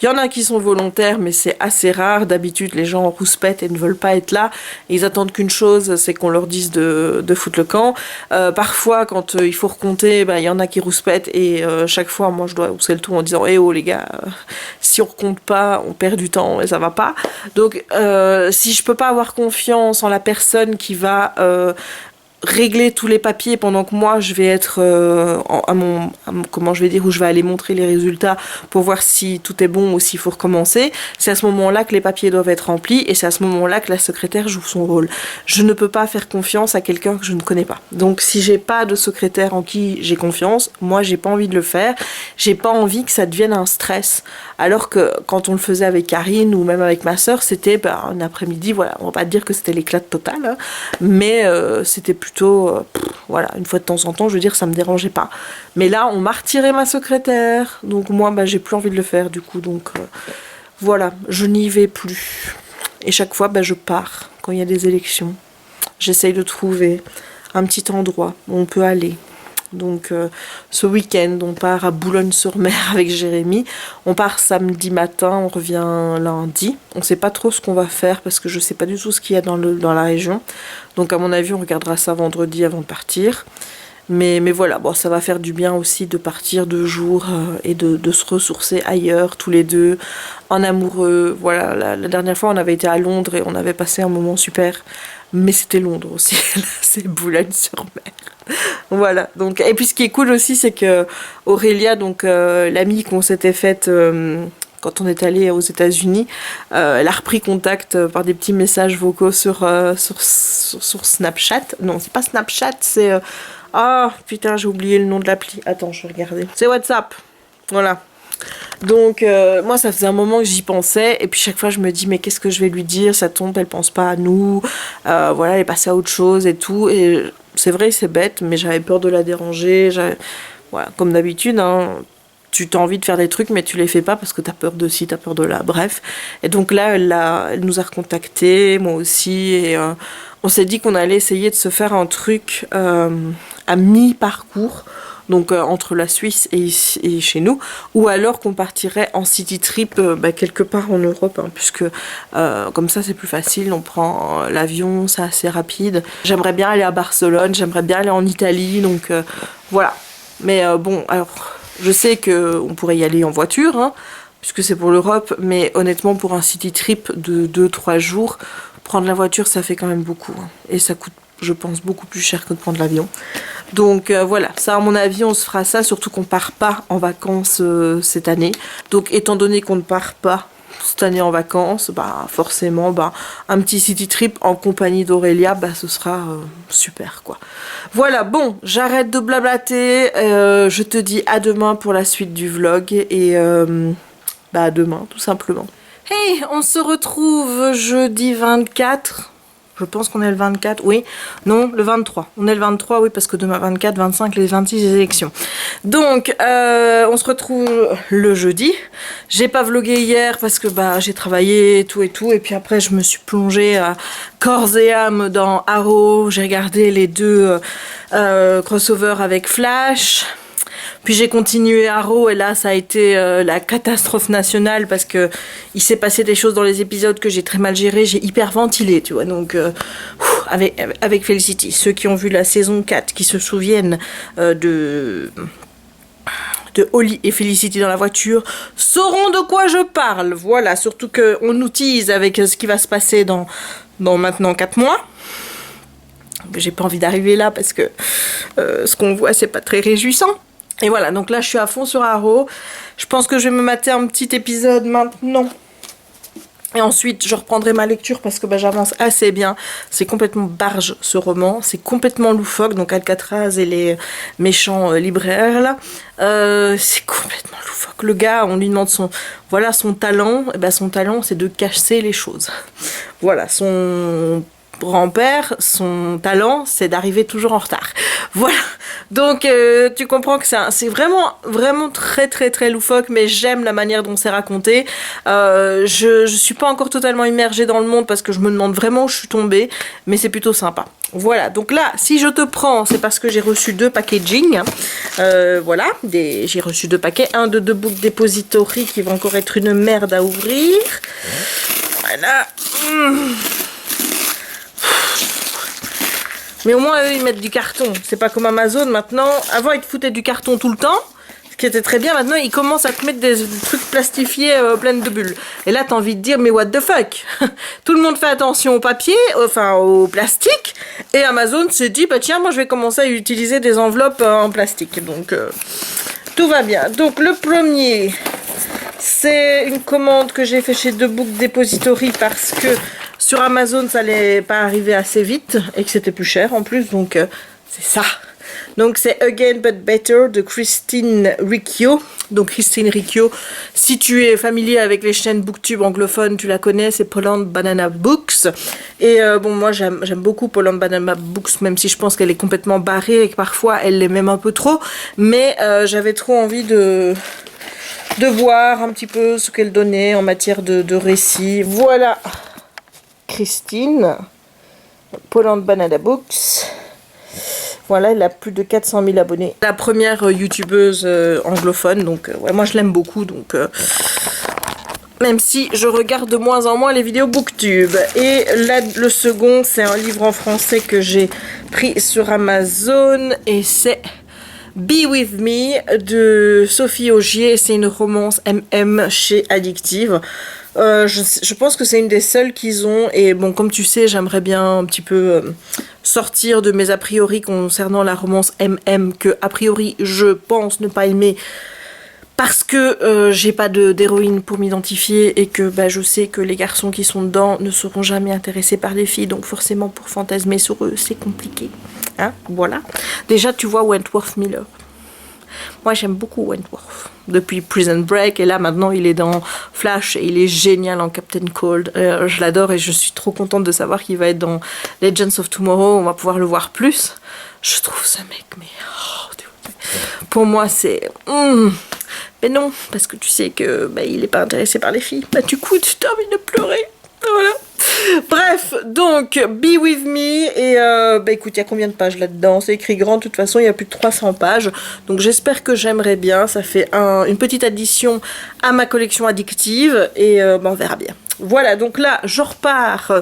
y en a qui sont volontaires, mais c'est assez rare. D'habitude, les gens rouspètent et ne veulent pas être là. Ils attendent qu'une chose, c'est qu'on leur dise de foutre le camp. Parfois, quand il faut recompter, y en a qui rouspètent, et chaque fois, moi, je dois hausser le ton en disant: eh oh les gars, si on recompte pas, on perd du temps et ça va pas. Donc, si je peux pas avoir confiance en la personne qui va régler tous les papiers pendant que moi je vais être comment je vais dire, où je vais aller montrer les résultats pour voir si tout est bon ou s'il faut recommencer, c'est à ce moment-là que les papiers doivent être remplis, et c'est à ce moment-là que la secrétaire joue son rôle. Je ne peux pas faire confiance à quelqu'un que je ne connais pas. Donc si j'ai pas de secrétaire en qui j'ai confiance, moi j'ai pas envie de le faire, j'ai pas envie que ça devienne un stress. Alors que quand on le faisait avec Karine ou même avec ma sœur, c'était un après-midi, voilà, on va pas dire que c'était l'éclat total, hein, mais c'était plutôt voilà, une fois de temps en temps, je veux dire, ça me dérangeait pas. Mais là, on m'a retiré ma secrétaire, donc moi, j'ai plus envie de le faire, du coup, donc voilà, je n'y vais plus. Et chaque fois, je pars quand il y a des élections. J'essaye de trouver un petit endroit où on peut aller. Donc ce week-end, on part à Boulogne-sur-Mer avec Jérémy. On part samedi matin, on revient lundi. On ne sait pas trop ce qu'on va faire parce que je ne sais pas du tout ce qu'il y a dans la région. Donc à mon avis, on regardera ça vendredi avant de partir. Mais voilà, bon, ça va faire du bien aussi de partir 2 jours et de se ressourcer ailleurs, tous les deux, en amoureux. Voilà, la dernière fois, on avait été à Londres et on avait passé un moment super. Mais c'était Londres aussi, là, c'est Boulogne-sur-Mer. Voilà, donc, et puis ce qui est cool aussi, c'est que Aurélia, donc l'amie qu'on s'était faite quand on est allé aux États-Unis, elle a repris contact par des petits messages vocaux sur Snapchat. Non, c'est pas Snapchat, c'est... Ah, putain, j'ai oublié le nom de l'appli. Attends, je vais regarder. C'est WhatsApp. Voilà. Donc moi ça faisait un moment que j'y pensais et puis chaque fois je me dis mais qu'est-ce que je vais lui dire, ça tombe, elle pense pas à nous, voilà, elle est passée à autre chose et tout. Et c'est vrai, c'est bête, mais j'avais peur de la déranger. Voilà, comme d'habitude, hein, tu as envie de faire des trucs mais tu les fais pas parce que t'as peur de ci, t'as peur de là, bref. Et donc là elle nous a recontactés, moi aussi, et on s'est dit qu'on allait essayer de se faire un truc à mi-parcours, donc entre la Suisse et chez nous, ou alors qu'on partirait en city trip quelque part en Europe, hein, puisque comme ça c'est plus facile, on prend l'avion, c'est assez rapide. J'aimerais bien aller à Barcelone, j'aimerais bien aller en Italie, donc voilà. Mais bon, alors je sais qu'on pourrait y aller en voiture, hein, puisque c'est pour l'Europe, mais honnêtement pour un city trip de 2-3 jours, prendre la voiture ça fait quand même beaucoup, hein, et ça coûte, je pense, beaucoup plus cher que de prendre l'avion. Donc voilà, ça à mon avis on se fera ça, surtout qu'on part pas en vacances cette année. Donc étant donné qu'on ne part pas cette année en vacances, bah forcément bah, un petit city trip en compagnie d'Aurélia, bah ce sera super quoi. Voilà, bon, j'arrête de blablater, je te dis à demain pour la suite du vlog et bah à demain tout simplement. Hey, on se retrouve jeudi 24. Je pense qu'on est le 24, oui. Non, le 23. On est le 23, oui, parce que demain 24, 25, les 26, les élections. Donc, on se retrouve le jeudi. J'ai pas vlogué hier parce que bah j'ai travaillé et tout. Et puis après, je me suis plongée à corps et âme dans Arrow. J'ai regardé les deux crossovers avec Flash. Puis j'ai continué Arrow et là ça a été la catastrophe nationale parce que il s'est passé des choses dans les épisodes que j'ai très mal géré, j'ai hyper ventilé, tu vois, donc avec Felicity. Ceux qui ont vu la saison 4, qui se souviennent de Holly et Felicity dans la voiture, sauront de quoi je parle. Voilà, surtout qu'on nous tease avec ce qui va se passer dans maintenant 4 mois. J'ai pas envie d'arriver là parce que ce qu'on voit c'est pas très réjouissant. Et voilà, donc là je suis à fond sur Arrow. Je pense que je vais me mater un petit épisode maintenant. Et ensuite je reprendrai ma lecture parce que bah, j'avance assez bien. C'est complètement barge ce roman. C'est complètement loufoque. Donc Alcatraz et les méchants libraires là. C'est complètement loufoque. Le gars, on lui demande son talent. Et bah, son talent c'est de cacher les choses. Voilà, son grand-père, son talent, c'est d'arriver toujours en retard. Voilà. Donc, tu comprends que c'est vraiment, vraiment très, très, très loufoque, mais j'aime la manière dont c'est raconté. Je suis pas encore totalement immergée dans le monde parce que je me demande vraiment où je suis tombée, mais c'est plutôt sympa. Voilà. Donc là, si je te prends, c'est parce que j'ai reçu 2 packaging. Voilà. J'ai reçu 2 paquets. Un de 2 Book Depository qui va encore être une merde à ouvrir. Voilà. Mais au moins, eux, ils mettent du carton. C'est pas comme Amazon, maintenant. Avant, ils te foutaient du carton tout le temps, ce qui était très bien. Maintenant, ils commencent à te mettre des trucs plastifiés pleins de bulles. Et là, t'as envie de dire, mais what the fuck. Tout le monde fait attention au papier, enfin, au plastique. Et Amazon s'est dit, bah tiens, moi, je vais commencer à utiliser des enveloppes en plastique. Donc, tout va bien. Donc, le premier, c'est une commande que j'ai fait chez The Book Depository parce que sur Amazon, ça n'allait pas arriver assez vite et que c'était plus cher en plus, donc c'est ça. Donc c'est Again But Better de Christine Riccio. Donc Christine Riccio, si tu es familier avec les chaînes Booktube anglophones, tu la connais, c'est Poland Banana Books. Et bon, moi j'aime beaucoup Poland Banana Books, même si je pense qu'elle est complètement barrée et que parfois elle l'est même un peu trop. Mais j'avais trop envie de voir un petit peu ce qu'elle donnait en matière de récits. Voilà. Christine, Poland Banana Books. Voilà, elle a plus de 400 000 abonnés. La première youtubeuse anglophone, donc ouais, moi je l'aime beaucoup, donc même si je regarde de moins en moins les vidéos Booktube. Et là, le second, c'est un livre en français que j'ai pris sur Amazon et c'est Be With Me de Sophie Augier. C'est une romance MM chez Addictive. Je pense que c'est une des seules qu'ils ont et bon, comme tu sais, j'aimerais bien un petit peu sortir de mes a priori concernant la romance MM que a priori je pense ne pas aimer parce que j'ai pas d'héroïne pour m'identifier et que bah, je sais que les garçons qui sont dedans ne seront jamais intéressés par les filles, donc forcément pour fantasmer sur eux c'est compliqué, hein, voilà. Déjà tu vois Wentworth Miller. Moi j'aime beaucoup Wentworth depuis Prison Break et là maintenant il est dans Flash et il est génial en Captain Cold. Je l'adore et je suis trop contente de savoir qu'il va être dans Legends of Tomorrow. On va pouvoir le voir plus. Je trouve ce mec, mais pour moi c'est... Mais non, parce que tu sais que il est pas intéressé par les filles. Du coup tu as envie de pleurer. Voilà. Bref, donc Be With Me et écoute, il y a combien de pages là-dedans? C'est écrit grand, de toute façon il y a plus de 300 pages, donc j'espère que j'aimerais bien. Ça fait une petite addition à ma collection addictive et on verra bien. Voilà, donc là je repars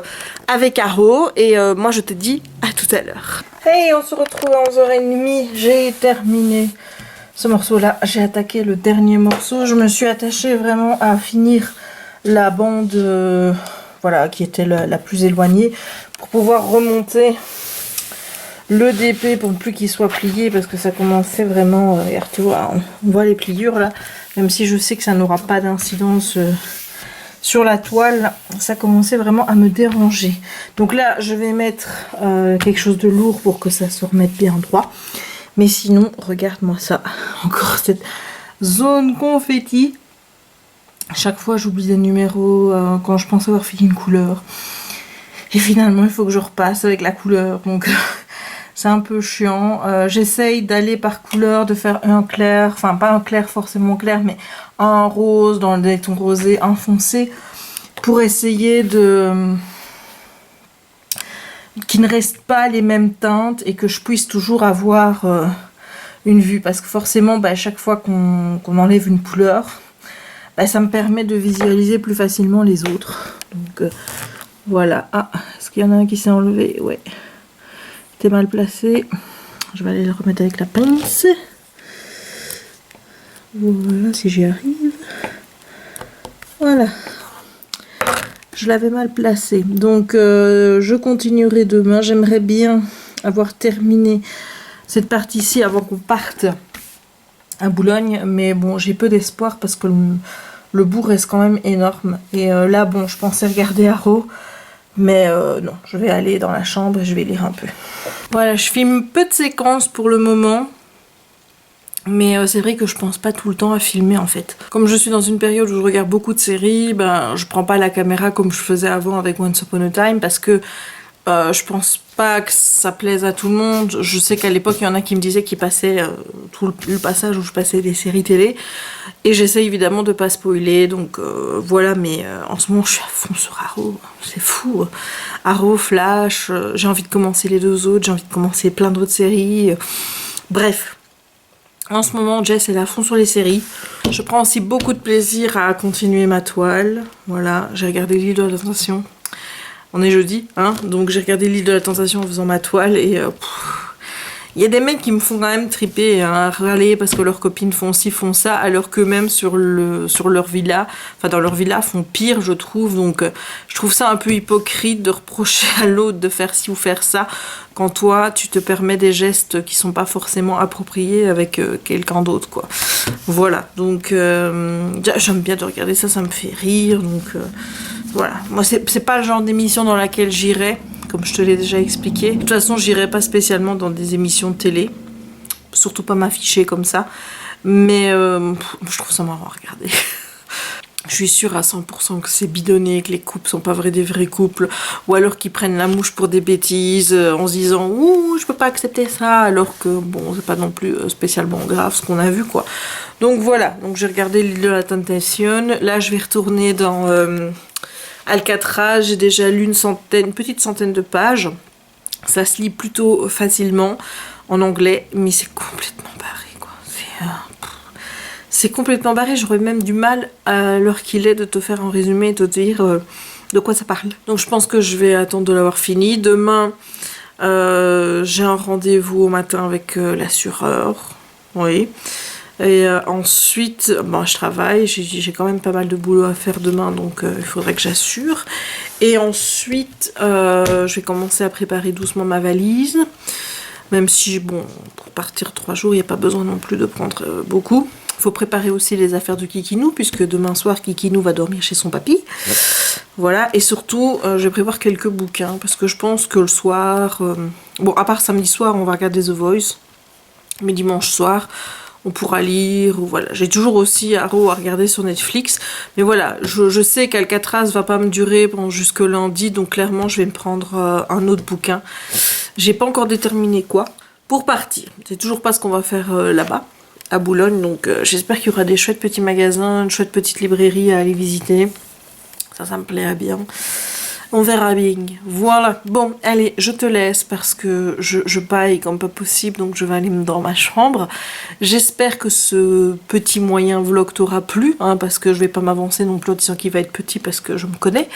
avec Arrow et moi je te dis à tout à l'heure. Hey, on se retrouve à 11h30, j'ai terminé ce morceau là, j'ai attaqué le dernier morceau, je me suis attachée vraiment à finir la bande voilà, qui était la plus éloignée, pour pouvoir remonter le DP pour ne plus qu'il soit plié, parce que ça commençait vraiment, regarde, tu vois, on voit les pliures là, même si je sais que ça n'aura pas d'incidence sur la toile, ça commençait vraiment à me déranger. Donc là, je vais mettre quelque chose de lourd pour que ça se remette bien droit. Mais sinon, regarde-moi ça, encore cette zone confetti. Chaque fois j'oublie des numéros quand je pense avoir fini une couleur. Et finalement il faut que je repasse avec la couleur. Donc c'est un peu chiant. J'essaye d'aller par couleur, de faire un clair. Enfin pas un clair forcément clair, mais un rose dans des tons rosés, un foncé. Pour essayer de... qu'il ne reste pas les mêmes teintes et que je puisse toujours avoir une vue. Parce que forcément chaque fois qu'on enlève une couleur... ça me permet de visualiser plus facilement les autres. Donc voilà. Ah, est-ce qu'il y en a un qui s'est enlevé? Ouais. C'était mal placé. Je vais aller le remettre avec la pince. Voilà, si j'y arrive. Voilà. Je l'avais mal placé. Donc je continuerai demain. J'aimerais bien avoir terminé cette partie-ci avant qu'on parte à Boulogne. Mais bon, j'ai peu d'espoir parce que le bout reste quand même énorme. Et là, bon, je pensais regarder Arrow. Mais non, je vais aller dans la chambre et je vais lire un peu. Voilà, je filme peu de séquences pour le moment. Mais c'est vrai que je pense pas tout le temps à filmer en fait. Comme je suis dans une période où je regarde beaucoup de séries, je prends pas la caméra comme je faisais avant avec Once Upon a Time. Parce que je pense pas que ça plaise à tout le monde. Je sais qu'à l'époque il y en a qui me disaient qu'ils passaient tout le passage où je passais des séries télé. Et j'essaie évidemment de pas spoiler. Donc voilà, mais en ce moment je suis à fond sur Arrow. C'est fou. Arrow, Flash, j'ai envie de commencer les deux autres. J'ai envie de commencer plein d'autres séries. Bref. En ce moment, Jess est à fond sur les séries. Je prends aussi beaucoup de plaisir à continuer ma toile. Voilà, j'ai regardé l'île de la tentation. On est jeudi, hein, donc j'ai regardé l'île de la tentation en faisant ma toile et il y a des mecs qui me font quand même triper, hein, râler parce que leurs copines font ci, font ça, alors qu'eux-mêmes sur leur villa, enfin dans leur villa, font pire, je trouve. Donc je trouve ça un peu hypocrite de reprocher à l'autre de faire ci ou faire ça, quand toi, tu te permets des gestes qui sont pas forcément appropriés avec quelqu'un d'autre, quoi. Voilà, donc j'aime bien de regarder ça, ça me fait rire, donc... Voilà, moi c'est pas le genre d'émission dans laquelle j'irais, comme je te l'ai déjà expliqué. De toute façon, j'irais pas spécialement dans des émissions de télé, surtout pas m'afficher comme ça. Mais je trouve ça marrant à regarder. Je suis sûre à 100% que c'est bidonné, que les couples sont pas des vrais couples, ou alors qu'ils prennent la mouche pour des bêtises en se disant « Ouh, je peux pas accepter ça », alors que bon, c'est pas non plus spécialement grave ce qu'on a vu, quoi. Donc voilà, donc j'ai regardé l'île de la Tentation. Là, je vais retourner dans... Alcatraz, j'ai déjà lu une petite centaine de pages. Ça se lit plutôt facilement en anglais, mais c'est complètement barré, quoi. C'est complètement barré. J'aurais même du mal, à l'heure qu'il est, de te faire un résumé et de te dire de quoi ça parle. Donc je pense que je vais attendre de l'avoir fini. Demain, j'ai un rendez-vous au matin avec l'assureur. Oui. Et ensuite, bon, je travaille, j'ai quand même pas mal de boulot à faire demain, donc il faudrait que j'assure. Et ensuite, je vais commencer à préparer doucement ma valise. Même si, bon, pour partir 3 jours, il n'y a pas besoin non plus de prendre beaucoup. Il faut préparer aussi les affaires de Kikinou, puisque demain soir, Kikinou va dormir chez son papy. Voilà, et surtout, je vais prévoir quelques bouquins, parce que je pense que le soir... bon, à part samedi soir, on va regarder The Voice, mais dimanche soir... on pourra lire, ou voilà. J'ai toujours aussi Arrow à regarder sur Netflix, mais voilà, je sais qu'Alcatraz va pas me durer pendant jusque lundi, donc clairement je vais me prendre un autre bouquin. J'ai pas encore déterminé quoi pour partir. C'est toujours pas ce qu'on va faire là-bas, à Boulogne, donc j'espère qu'il y aura des chouettes petits magasins, une chouette petite librairie à aller visiter. Ça me plairait bien. On verra bien. Voilà. Bon, allez, je te laisse parce que je baille comme pas possible, donc je vais aller dans ma chambre. J'espère que ce petit moyen vlog t'aura plu, hein, parce que je vais pas m'avancer non plus en disant qu'il va être petit parce que je me connais.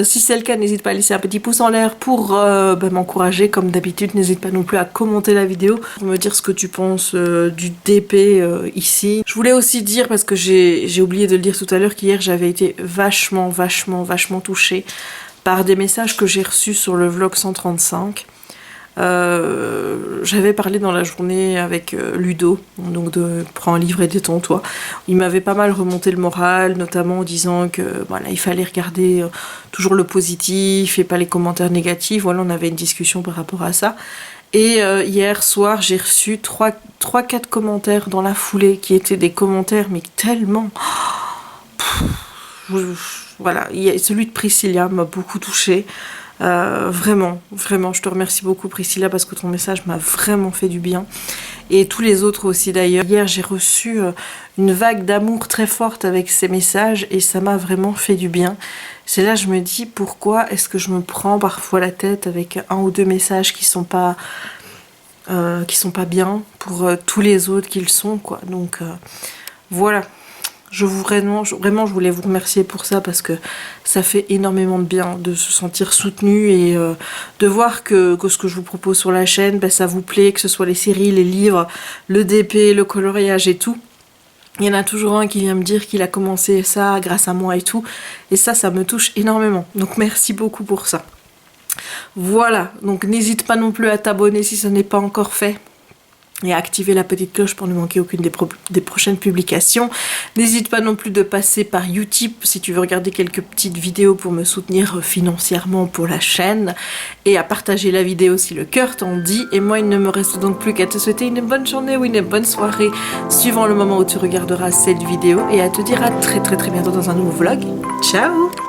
Si c'est le cas, n'hésite pas à laisser un petit pouce en l'air pour m'encourager comme d'habitude. N'hésite pas non plus à commenter la vidéo pour me dire ce que tu penses du DP ici. Je voulais aussi dire, parce que j'ai oublié de le dire tout à l'heure, qu'hier j'avais été vachement touchée par des messages que j'ai reçus sur le vlog 135. J'avais parlé dans la journée avec Ludo, donc de Prends un livre et détends-toi. Il m'avait pas mal remonté le moral, notamment en disant que voilà, il fallait regarder toujours le positif et pas les commentaires négatifs. Voilà, on avait une discussion par rapport à ça. Et hier soir, j'ai reçu 3-4 commentaires dans la foulée qui étaient des commentaires, mais tellement... Voilà, celui de Priscilla m'a beaucoup touchée. Vraiment, je te remercie beaucoup Priscilla parce que ton message m'a vraiment fait du bien. Et tous les autres aussi d'ailleurs. Hier, j'ai reçu une vague d'amour très forte avec ces messages et ça m'a vraiment fait du bien. C'est là que je me dis pourquoi est-ce que je me prends parfois la tête avec un ou deux messages qui sont pas bien pour tous les autres qu'ils sont, quoi. Donc voilà. Je voulais vous remercier pour ça parce que ça fait énormément de bien de se sentir soutenu et de voir que ce que je vous propose sur la chaîne, ça vous plaît, que ce soit les séries, les livres, le DP, le coloriage et tout. Il y en a toujours un qui vient me dire qu'il a commencé ça grâce à moi et tout. Et ça me touche énormément. Donc merci beaucoup pour ça. Voilà, donc n'hésite pas non plus à t'abonner si ce n'est pas encore fait. Et à activer la petite cloche pour ne manquer aucune des prochaines publications. N'hésite pas non plus de passer par Utip si tu veux regarder quelques petites vidéos pour me soutenir financièrement pour la chaîne. Et à partager la vidéo si le cœur t'en dit. Et moi, il ne me reste donc plus qu'à te souhaiter une bonne journée ou une bonne soirée, suivant le moment où tu regarderas cette vidéo. Et à te dire à très bientôt dans un nouveau vlog. Ciao!